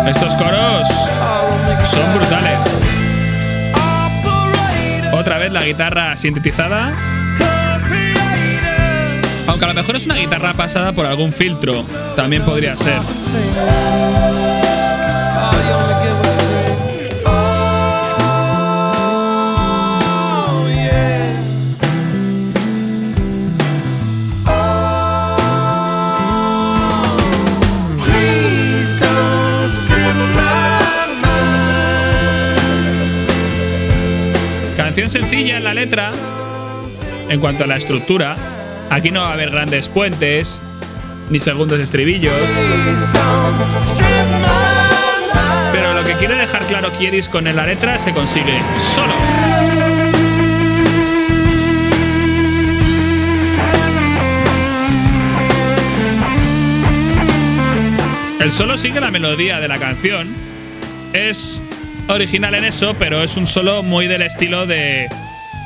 Estos coros son brutales. Otra vez la guitarra sintetizada. Aunque a lo mejor es una guitarra pasada por algún filtro. También podría ser. Canción sencilla en la letra. En cuanto a la estructura, aquí no va a haber grandes puentes ni segundos estribillos, pero lo que quiere dejar claro Kiedis con la letra se consigue solo. El solo sigue la melodía de la canción. Es original en eso, pero es un solo muy del estilo de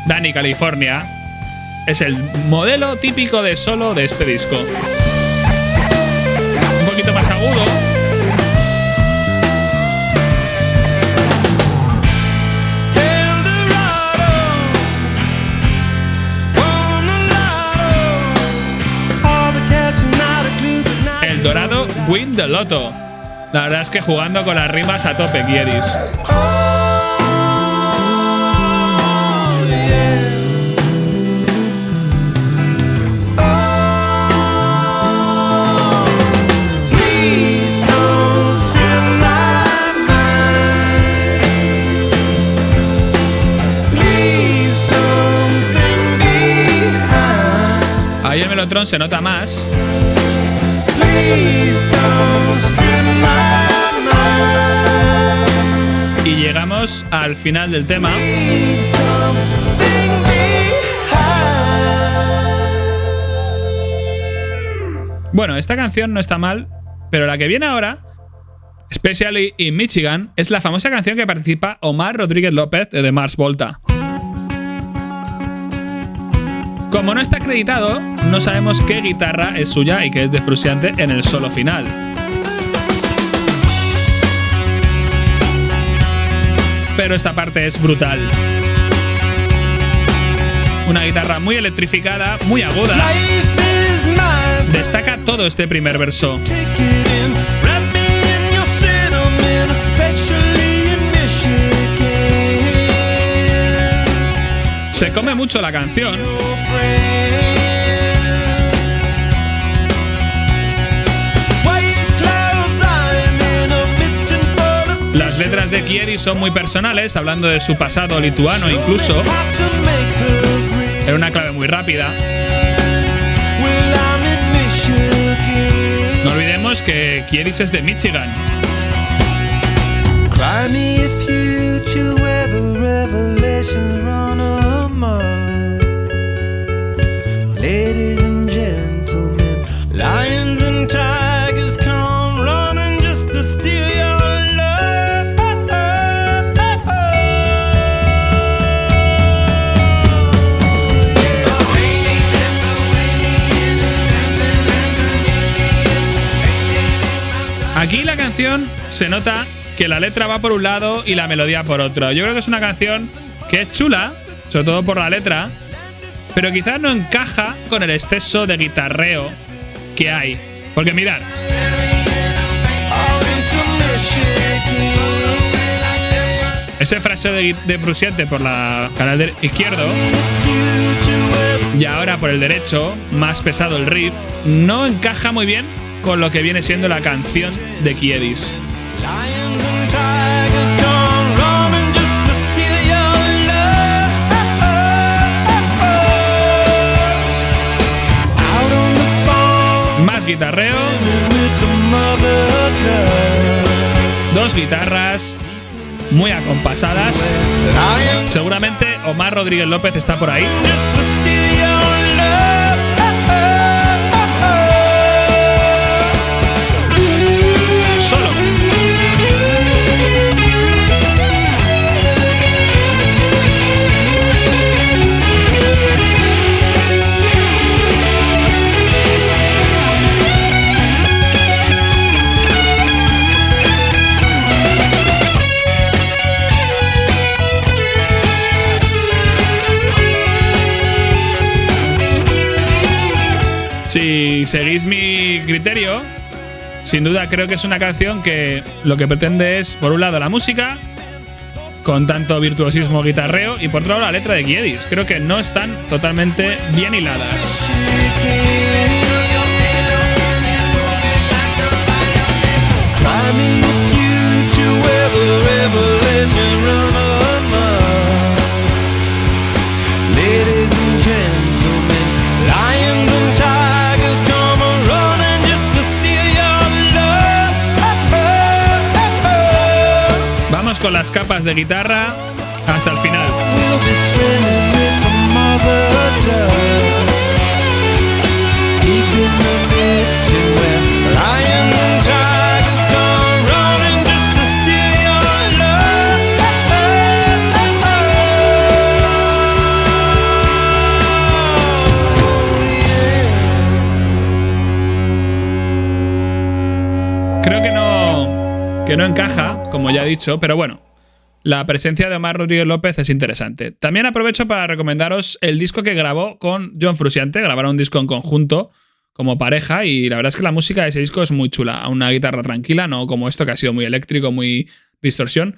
Dani California. Es el modelo típico de solo de este disco. Un poquito más agudo. El dorado Win the Lotto. La verdad es que jugando con las rimas a tope, Kiedis. Ahí el melotron se nota más. Y llegamos al final del tema. Bueno, esta canción no está mal, pero la que viene ahora, Especially in Michigan, es la famosa canción que participa Omar Rodríguez López de Mars Volta. Como no está acreditado, no sabemos qué guitarra es suya y qué es de Frusciante en el solo final. Pero esta parte es brutal. Una guitarra muy electrificada, muy aguda. Destaca todo este primer verso. Se come mucho la canción. Las letras de Kiedis son muy personales, hablando de su pasado lituano incluso. Era una clave muy rápida. No olvidemos que Kiedis es de Michigan. Ladies and gentlemen, lions and tigers come running just to steal your love. Aquí la canción se nota que la letra va por un lado y la melodía por otro. Yo creo que es una canción que es chula, sobre todo por la letra, pero quizás no encaja con el exceso de guitarreo que hay. Porque mirad. Ese fraseo de Frusciante por la canal izquierdo y ahora por el derecho, más pesado el riff, no encaja muy bien con lo que viene siendo la canción de Kiedis. Más guitarreo. Dos guitarras muy acompasadas. Seguramente Omar Rodríguez López está por ahí. Solo. Si seguís mi criterio, sin duda creo que es una canción que lo que pretende es, por un lado, la música, con tanto virtuosismo guitarreo, y por otro lado, la letra de Kiedis. Creo que no están totalmente bien hiladas. Vamos con las capas de guitarra hasta el final. Creo que no encaja, como ya he dicho, pero bueno, la presencia de Omar Rodríguez López es interesante. También aprovecho para recomendaros el disco que grabó con John Frusciante. Grabaron un disco en conjunto como pareja y la verdad es que la música de ese disco es muy chula. Una guitarra tranquila, no como esto que ha sido muy eléctrico, muy distorsión.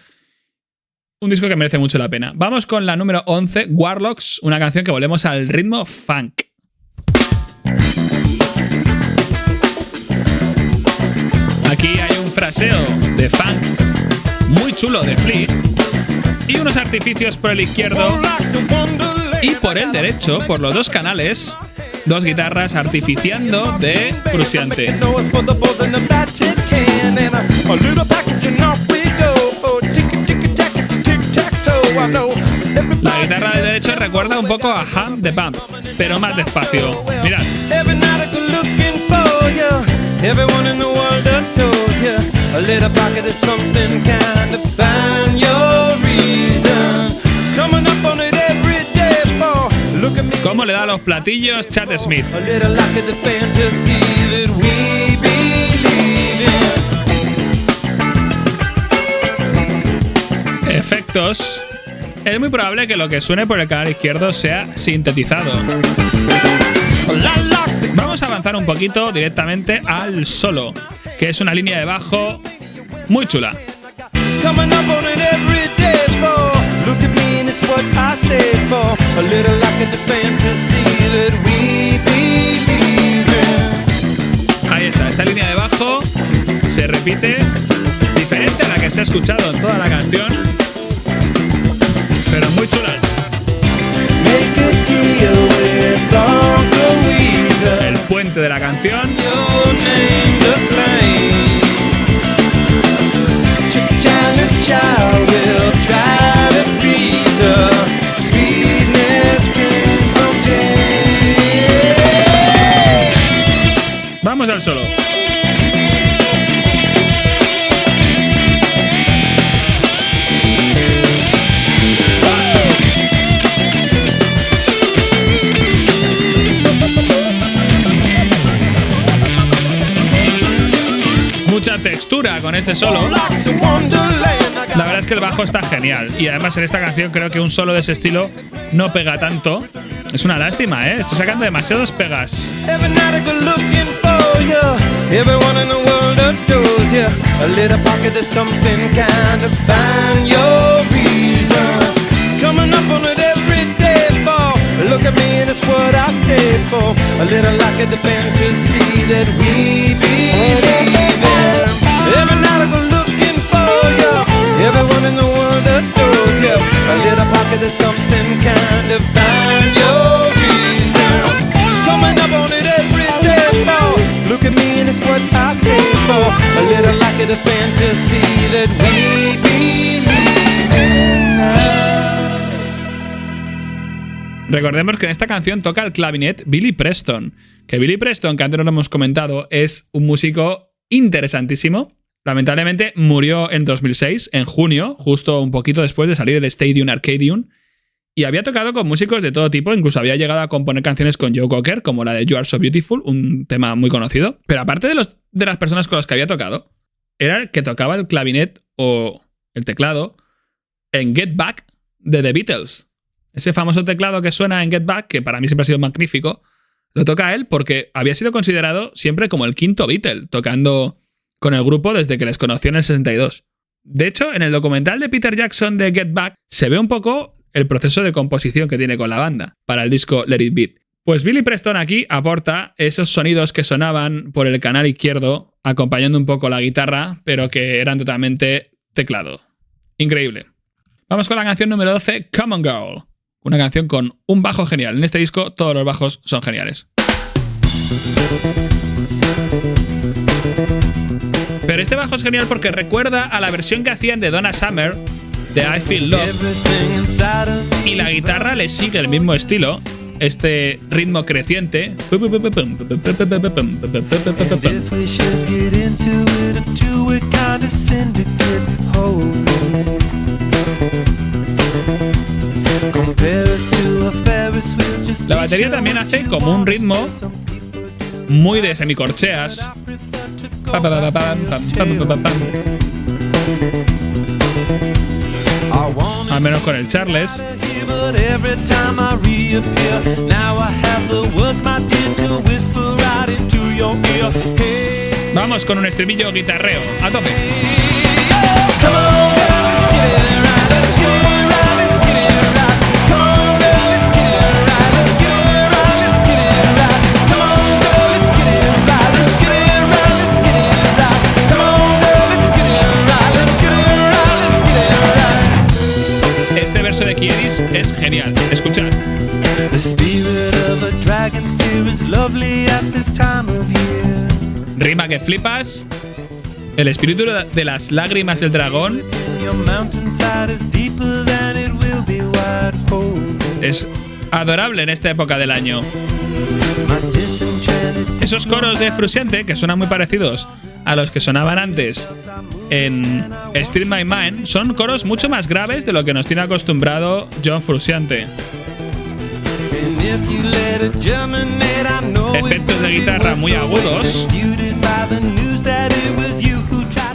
Un disco que merece mucho la pena. Vamos con la número 11, Warlocks, una canción que volvemos al ritmo funk. Aquí hay un fraseo de funk muy chulo de Flea y unos artificios por el izquierdo y por el derecho, por los dos canales, dos guitarras artificiando de Frusciante. La guitarra del derecho recuerda un poco a Hump the Pump, pero más despacio. Mirad. Everyone in the world adores you. A little pocket is something kind of find your reason. Coming up on it every day, boy. Look at me. ¿Cómo le da los platillos Chad Smith? A little like the fantasy that we believe in. Efectos. Es muy probable que lo que suene por el canal izquierdo sea sintetizado. Vamos a avanzar un poquito directamente al solo, que es una línea de bajo muy chula. Ahí está, esta línea de bajo se repite, diferente a la que se ha escuchado en toda la canción, pero muy chula. El puente de la canción. Vamos al solo. Mucha textura con este solo. La verdad es que el bajo está genial y además en esta canción creo que un solo de ese estilo no pega tanto. Es una lástima, ¿eh? Estoy sacando demasiados pegas. Look at me and it's what I stay for. A little like the fantasy that we believe in. Every night I go looking for you. Everyone in the world adores you. A little pocket of something kind of find your reason. Coming up on it every day for. Look at me and it's what I stay for. A little like the fantasy that we believe in. Recordemos que en esta canción toca el clavinet Billy Preston, que Billy Preston, que antes no lo hemos comentado, es un músico interesantísimo. Lamentablemente murió en 2006, en junio, justo un poquito después de salir el Stadium Arcadium, y había tocado con músicos de todo tipo, incluso había llegado a componer canciones con Joe Cocker, como la de You Are So Beautiful, un tema muy conocido. Pero aparte de las personas con las que había tocado, era el que tocaba el clavinet o el teclado en Get Back de The Beatles. Ese famoso teclado que suena en Get Back, que para mí siempre ha sido magnífico, Lo toca él porque había sido considerado siempre como el quinto Beatle, tocando con el grupo desde que les conoció en el 62. De hecho, en el documental de Peter Jackson de Get Back se ve un poco el proceso de composición que tiene con la banda para el disco Let It Be. Pues Billy Preston aquí aporta esos sonidos que sonaban por el canal izquierdo, acompañando un poco la guitarra, pero que eran totalmente teclado. Increíble. Vamos con la canción número 12, Come On Girl. Una canción con un bajo genial. En este disco todos los bajos son geniales. Pero este bajo es genial porque recuerda a la versión que hacían de Donna Summer de I Feel Love. Y la guitarra le sigue el mismo estilo. Este ritmo creciente. La batería también hace como un ritmo muy de semicorcheas. Al menos con el Charles. Vamos con un estribillo guitarreo. A tope. Este verso de Kiedis es genial. Escuchad. Rima que flipas. El espíritu de las lágrimas del dragón es adorable en esta época del año. Esos coros de Frusciante, que suenan muy parecidos a los que sonaban antes en Steal My Mind, son coros mucho más graves de lo que nos tiene acostumbrado John Frusciante. Efectos de guitarra muy agudos.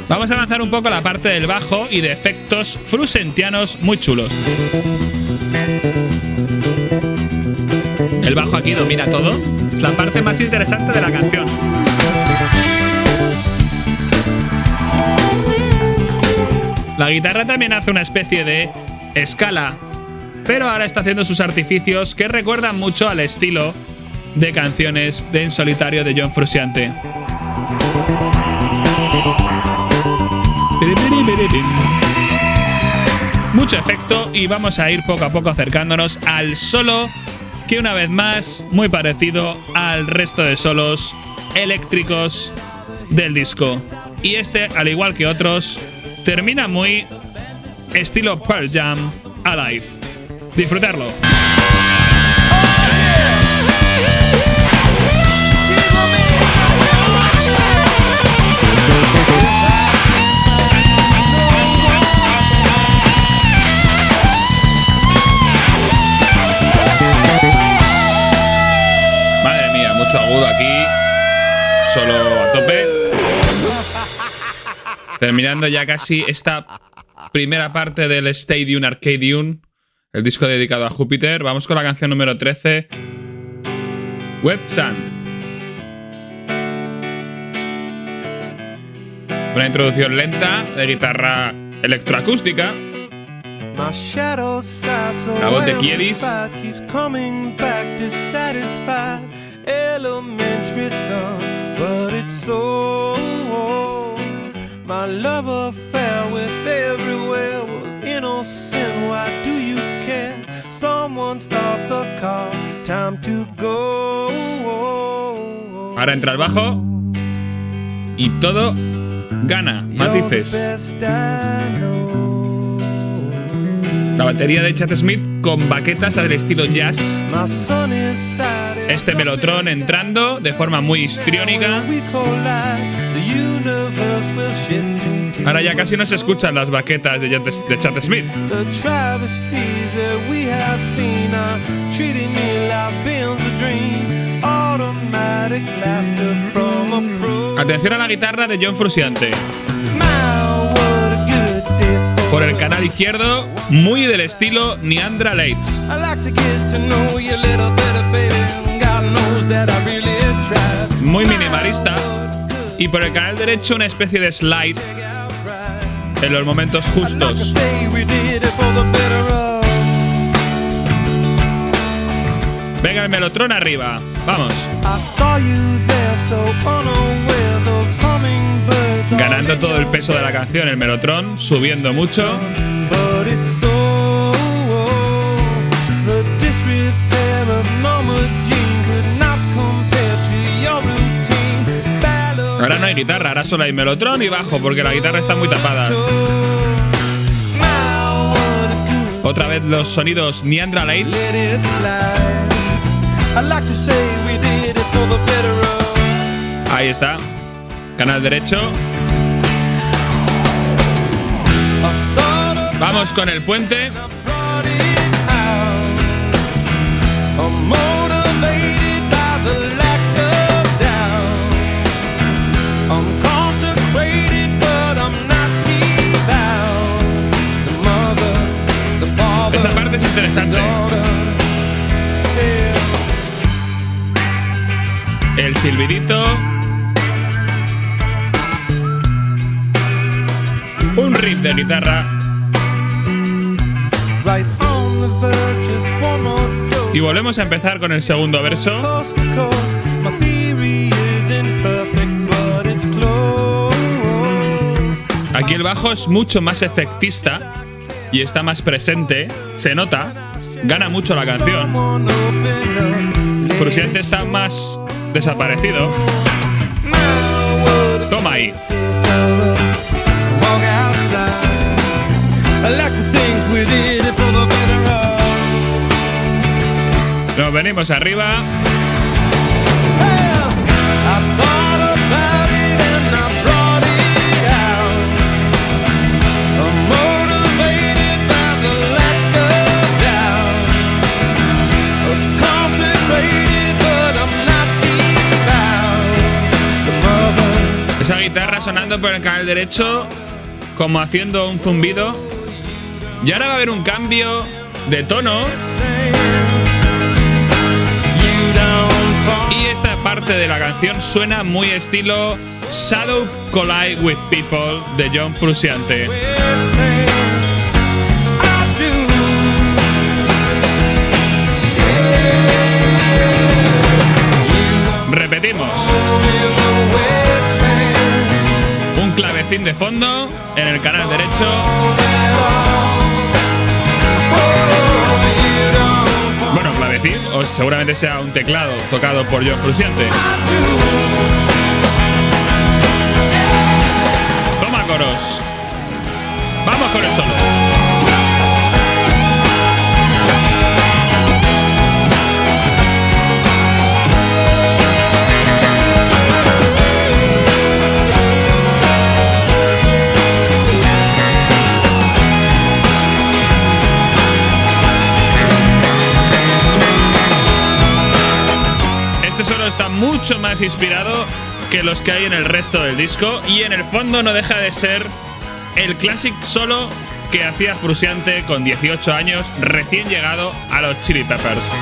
Vamos a avanzar un poco la parte del bajo y de efectos frusciantianos muy chulos. El bajo aquí domina todo. Es la parte más interesante de la canción. La guitarra también hace una especie de escala, pero ahora está haciendo sus artificios que recuerdan mucho al estilo de canciones de En Solitario de John Frusciante. Mucho efecto y vamos a ir poco a poco acercándonos al solo, que una vez más muy parecido al resto de solos eléctricos del disco. Y este, al igual que otros, termina muy estilo Pearl Jam, Alive. Disfrutarlo. Madre mía, mucho agudo aquí. Solo a tope. Terminando ya casi esta primera parte del Stadium Arcadium, el disco dedicado a Júpiter. Vamos con la canción número 13, Wet Sand. Una introducción lenta de guitarra electroacústica. La voz de Kiedis. My love affair with everywhere was innocent. Why do you care? Someone start the car. Time to go. Ahora entra el bajo y todo gana matices. La batería de Chad Smith con baquetas al estilo jazz. Este melotron entrando de forma muy histriónica. Ahora ya casi no se escuchan las baquetas de Chad Smith. Atención a la guitarra de John Frusciante. Por el canal izquierdo, muy del estilo Neandra Lates. Muy minimalista. Y por el canal derecho una especie de slide en los momentos justos. Venga el Mellotron arriba. Vamos. Ganando todo el peso de la canción el Mellotron, subiendo mucho. Ahora no hay guitarra, ahora solo hay Mellotron y bajo porque la guitarra está muy tapada. Otra vez los sonidos Neanderthalites. Ahí está. Canal derecho. Vamos con el puente. Esta parte es interesante. El silbidito. Un riff de guitarra. Y volvemos a empezar con el segundo verso. Aquí el bajo es mucho más efectista y está más presente, se nota, gana mucho la canción. Frusciante está más desaparecido. Toma ahí. Nos venimos arriba. Esa guitarra sonando por el canal derecho, como haciendo un zumbido. Y ahora va a haber un cambio de tono. Y esta parte de la canción suena muy estilo Shadow Collide with People de John Frusciante. Repetimos. Un clavecín de fondo en el canal derecho. Bueno, clavecín, o seguramente sea un teclado tocado por John Frusciante. Toma coros. Vamos con el solo. Este solo está mucho más inspirado que los que hay en el resto del disco y en el fondo no deja de ser el classic solo que hacía Frusciante con 18 años recién llegado a los Chili Peppers.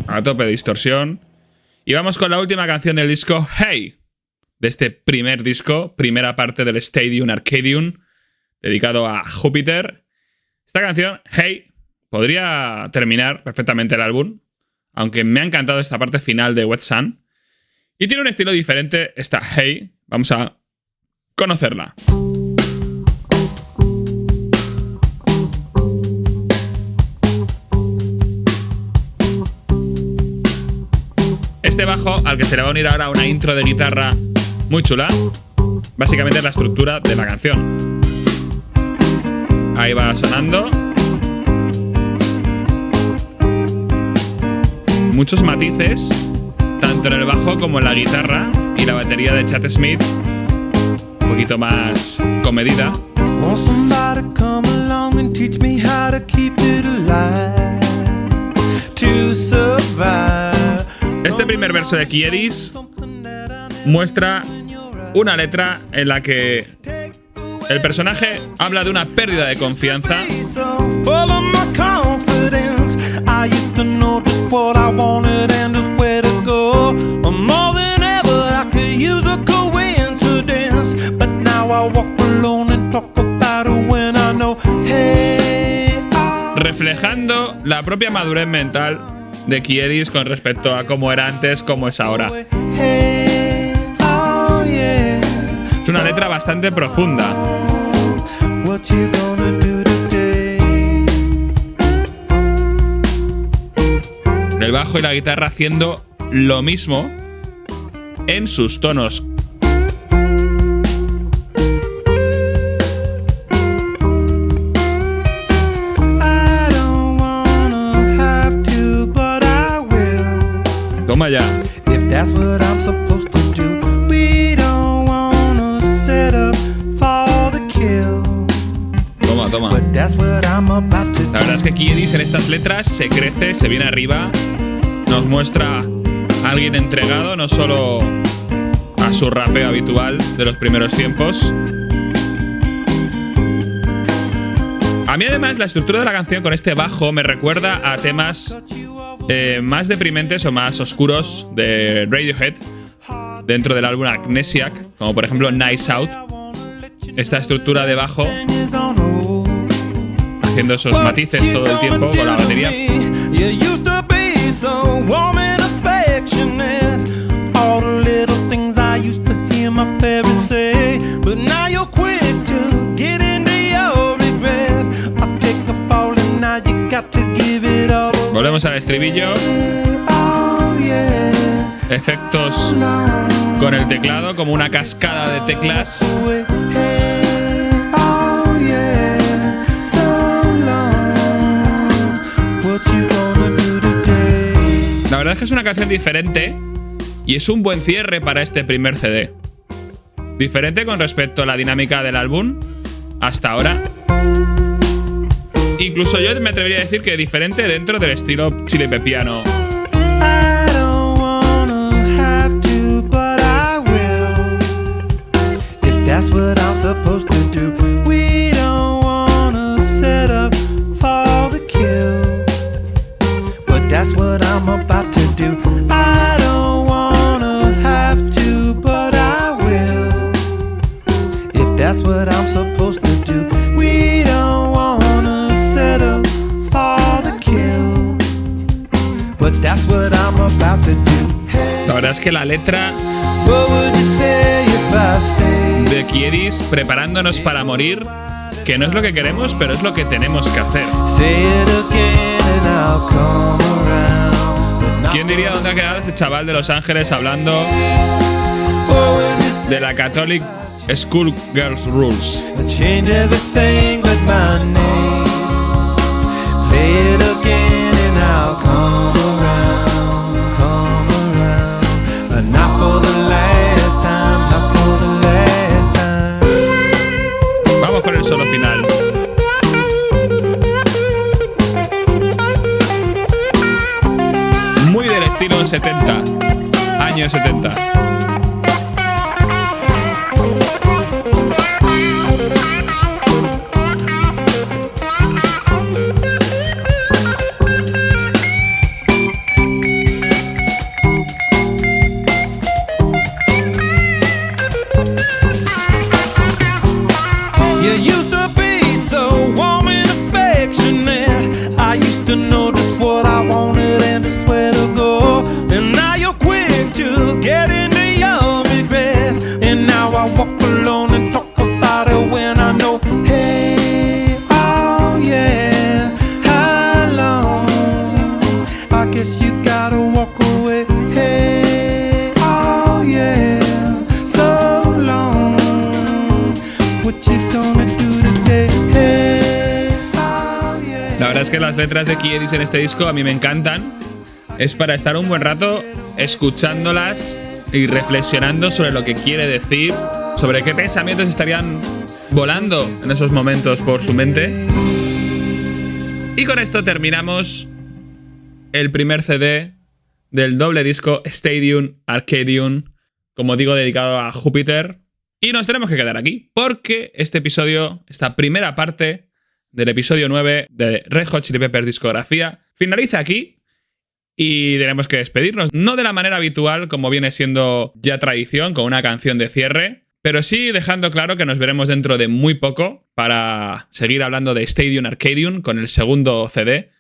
A tope de distorsión. Y vamos con la última canción del disco, Hey, de este primer disco, primera parte del Stadium Arcadium, dedicado a Júpiter. Esta canción, Hey, podría terminar perfectamente el álbum, aunque me ha encantado esta parte final de Wet Sun. Y tiene un estilo diferente esta Hey. Vamos a conocerla. Este bajo, al que se le va a unir ahora una intro de guitarra muy chula, básicamente es la estructura de la canción. Ahí va sonando. Muchos matices, tanto en el bajo como en la guitarra y la batería de Chad Smith, un poquito más comedida. Este primer verso de Kiedis muestra una letra en la que El personaje habla de una pérdida de confianza. Reflejando la propia madurez mental de Kiedis con respecto a cómo era antes, cómo es ahora. Es una letra bastante profunda. El bajo y la guitarra haciendo lo mismo en sus tonos. Toma ya. Toma, toma. La verdad es que Kiedis en estas letras se crece, se viene arriba, nos muestra a alguien entregado, no solo a su rapeo habitual de los primeros tiempos. A mí además la estructura de la canción con este bajo me recuerda a temas más deprimentes o más oscuros de Radiohead dentro del álbum Amnesiac, como por ejemplo Nice Out. Esta estructura de bajo haciendo esos matices todo el tiempo con la batería. Volvemos al estribillo. Efectos con el teclado, como una cascada de teclas. La verdad es que es una canción diferente y es un buen cierre para este primer CD. Diferente con respecto a la dinámica del álbum hasta ahora. Incluso yo me atrevería a decir que diferente dentro del estilo chilepepiano. La verdad es que la letra de Kiedis preparándonos para morir, que no es lo que queremos, pero es lo que tenemos que hacer. ¿Quién diría dónde ha quedado este chaval de Los Ángeles hablando de la Catholic School Girls Rules? Vamos con el solo final. Muy del estilo 70, años 70. Es que las letras de Kiedis en este disco a mí me encantan. Es para estar un buen rato escuchándolas y reflexionando sobre lo que quiere decir, sobre qué pensamientos estarían volando en esos momentos por su mente. Y con esto terminamos el primer CD del doble disco Stadium Arcadium, como digo, dedicado a Júpiter, Y nos tenemos que quedar aquí, porque este episodio, esta primera parte del episodio 9 de Red Hot Chili Peppers Discografía, finaliza aquí y tenemos que despedirnos. No de la manera habitual, como viene siendo ya tradición, con una canción de cierre, pero sí dejando claro que nos veremos dentro de muy poco para seguir hablando de Stadium Arcadium con el segundo CD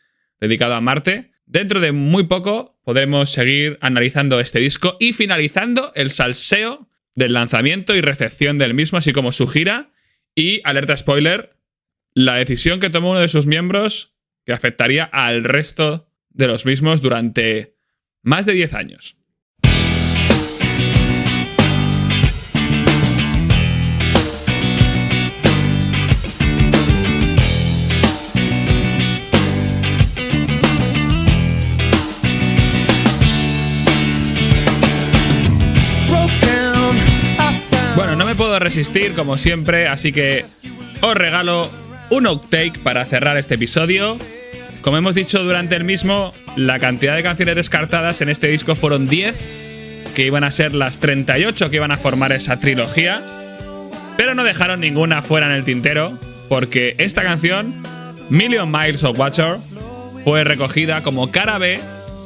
dedicado a Marte. Dentro de muy poco podremos seguir analizando este disco y finalizando el salseo del lanzamiento y recepción del mismo, así como su gira y, alerta spoiler, la decisión que tomó uno de sus miembros que afectaría al resto de los mismos durante más de 10 años. Bueno, no me puedo resistir, como siempre, así que os regalo un outtake para cerrar este episodio. Como hemos dicho durante el mismo, la cantidad de canciones descartadas en este disco fueron 10, que iban a ser las 38 que iban a formar esa trilogía, pero no dejaron ninguna fuera en el tintero, porque esta canción, Million Miles of Water, fue recogida como cara B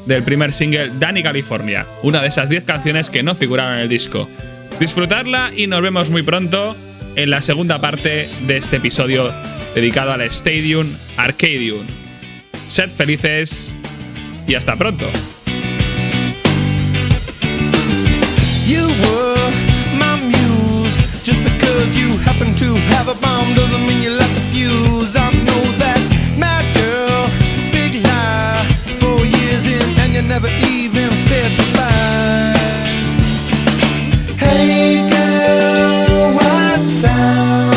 del primer single Danny California, una de esas 10 canciones que no figuraron en el disco. Disfrutarla y nos vemos muy pronto en la segunda parte de este episodio dedicado al Stadium Arcadium. Sed felices y hasta pronto. You were my muse. Just because you happen to have a bomb doesn't mean you light the fuse. I know that mad girl, big lie. 4 years in and you never even said goodbye. Hey girl, what sound?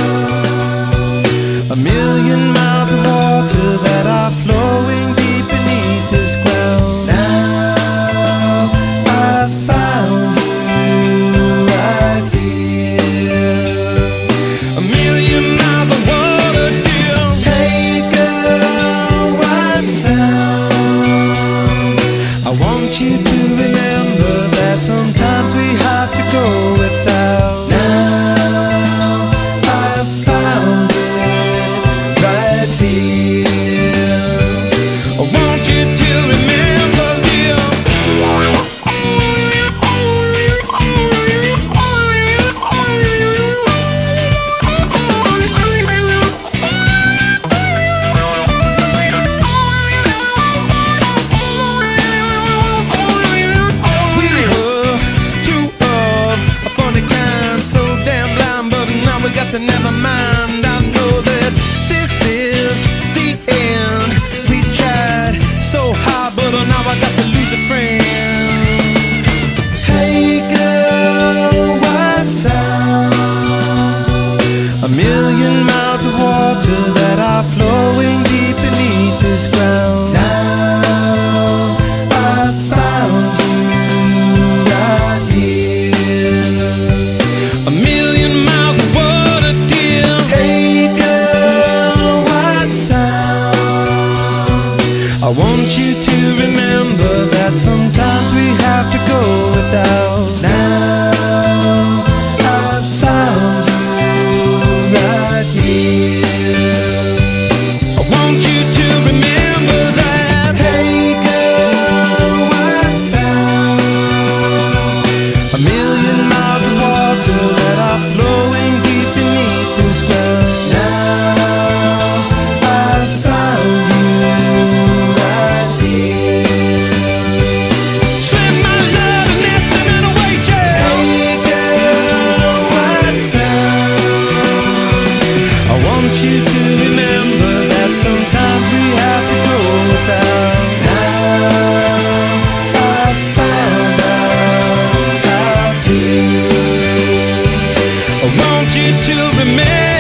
A million miles of water that are flowing deep beneath this ground. Now I found you right here. A million miles of water, dear. Hey girl, what sound? I want you to remember that sometimes we have to go without. Now I found it right here. I want you to remember, dear. We were two of a funny kind, so damn blind, but now we got to never mind. I know that this is the end. We tried so hard, but now I got to lose a friend. Hey girl, what sound? A million miles of water that are flowing deep beneath this ground. Now I found you right here. A million miles of water, dear. Hey girl, what sound? I want you to remember that sometimes we have to go without. Now I found you right here. I want you to remember that. Hey girl, what sound? A million miles of water that are flowing deep beneath this ground. Now I found you right here. Slip my love and nesting in a waitress. Hey girl, what sound? I want you to remember that sometimes we have to go without. Now I found out how to. I want you to remember.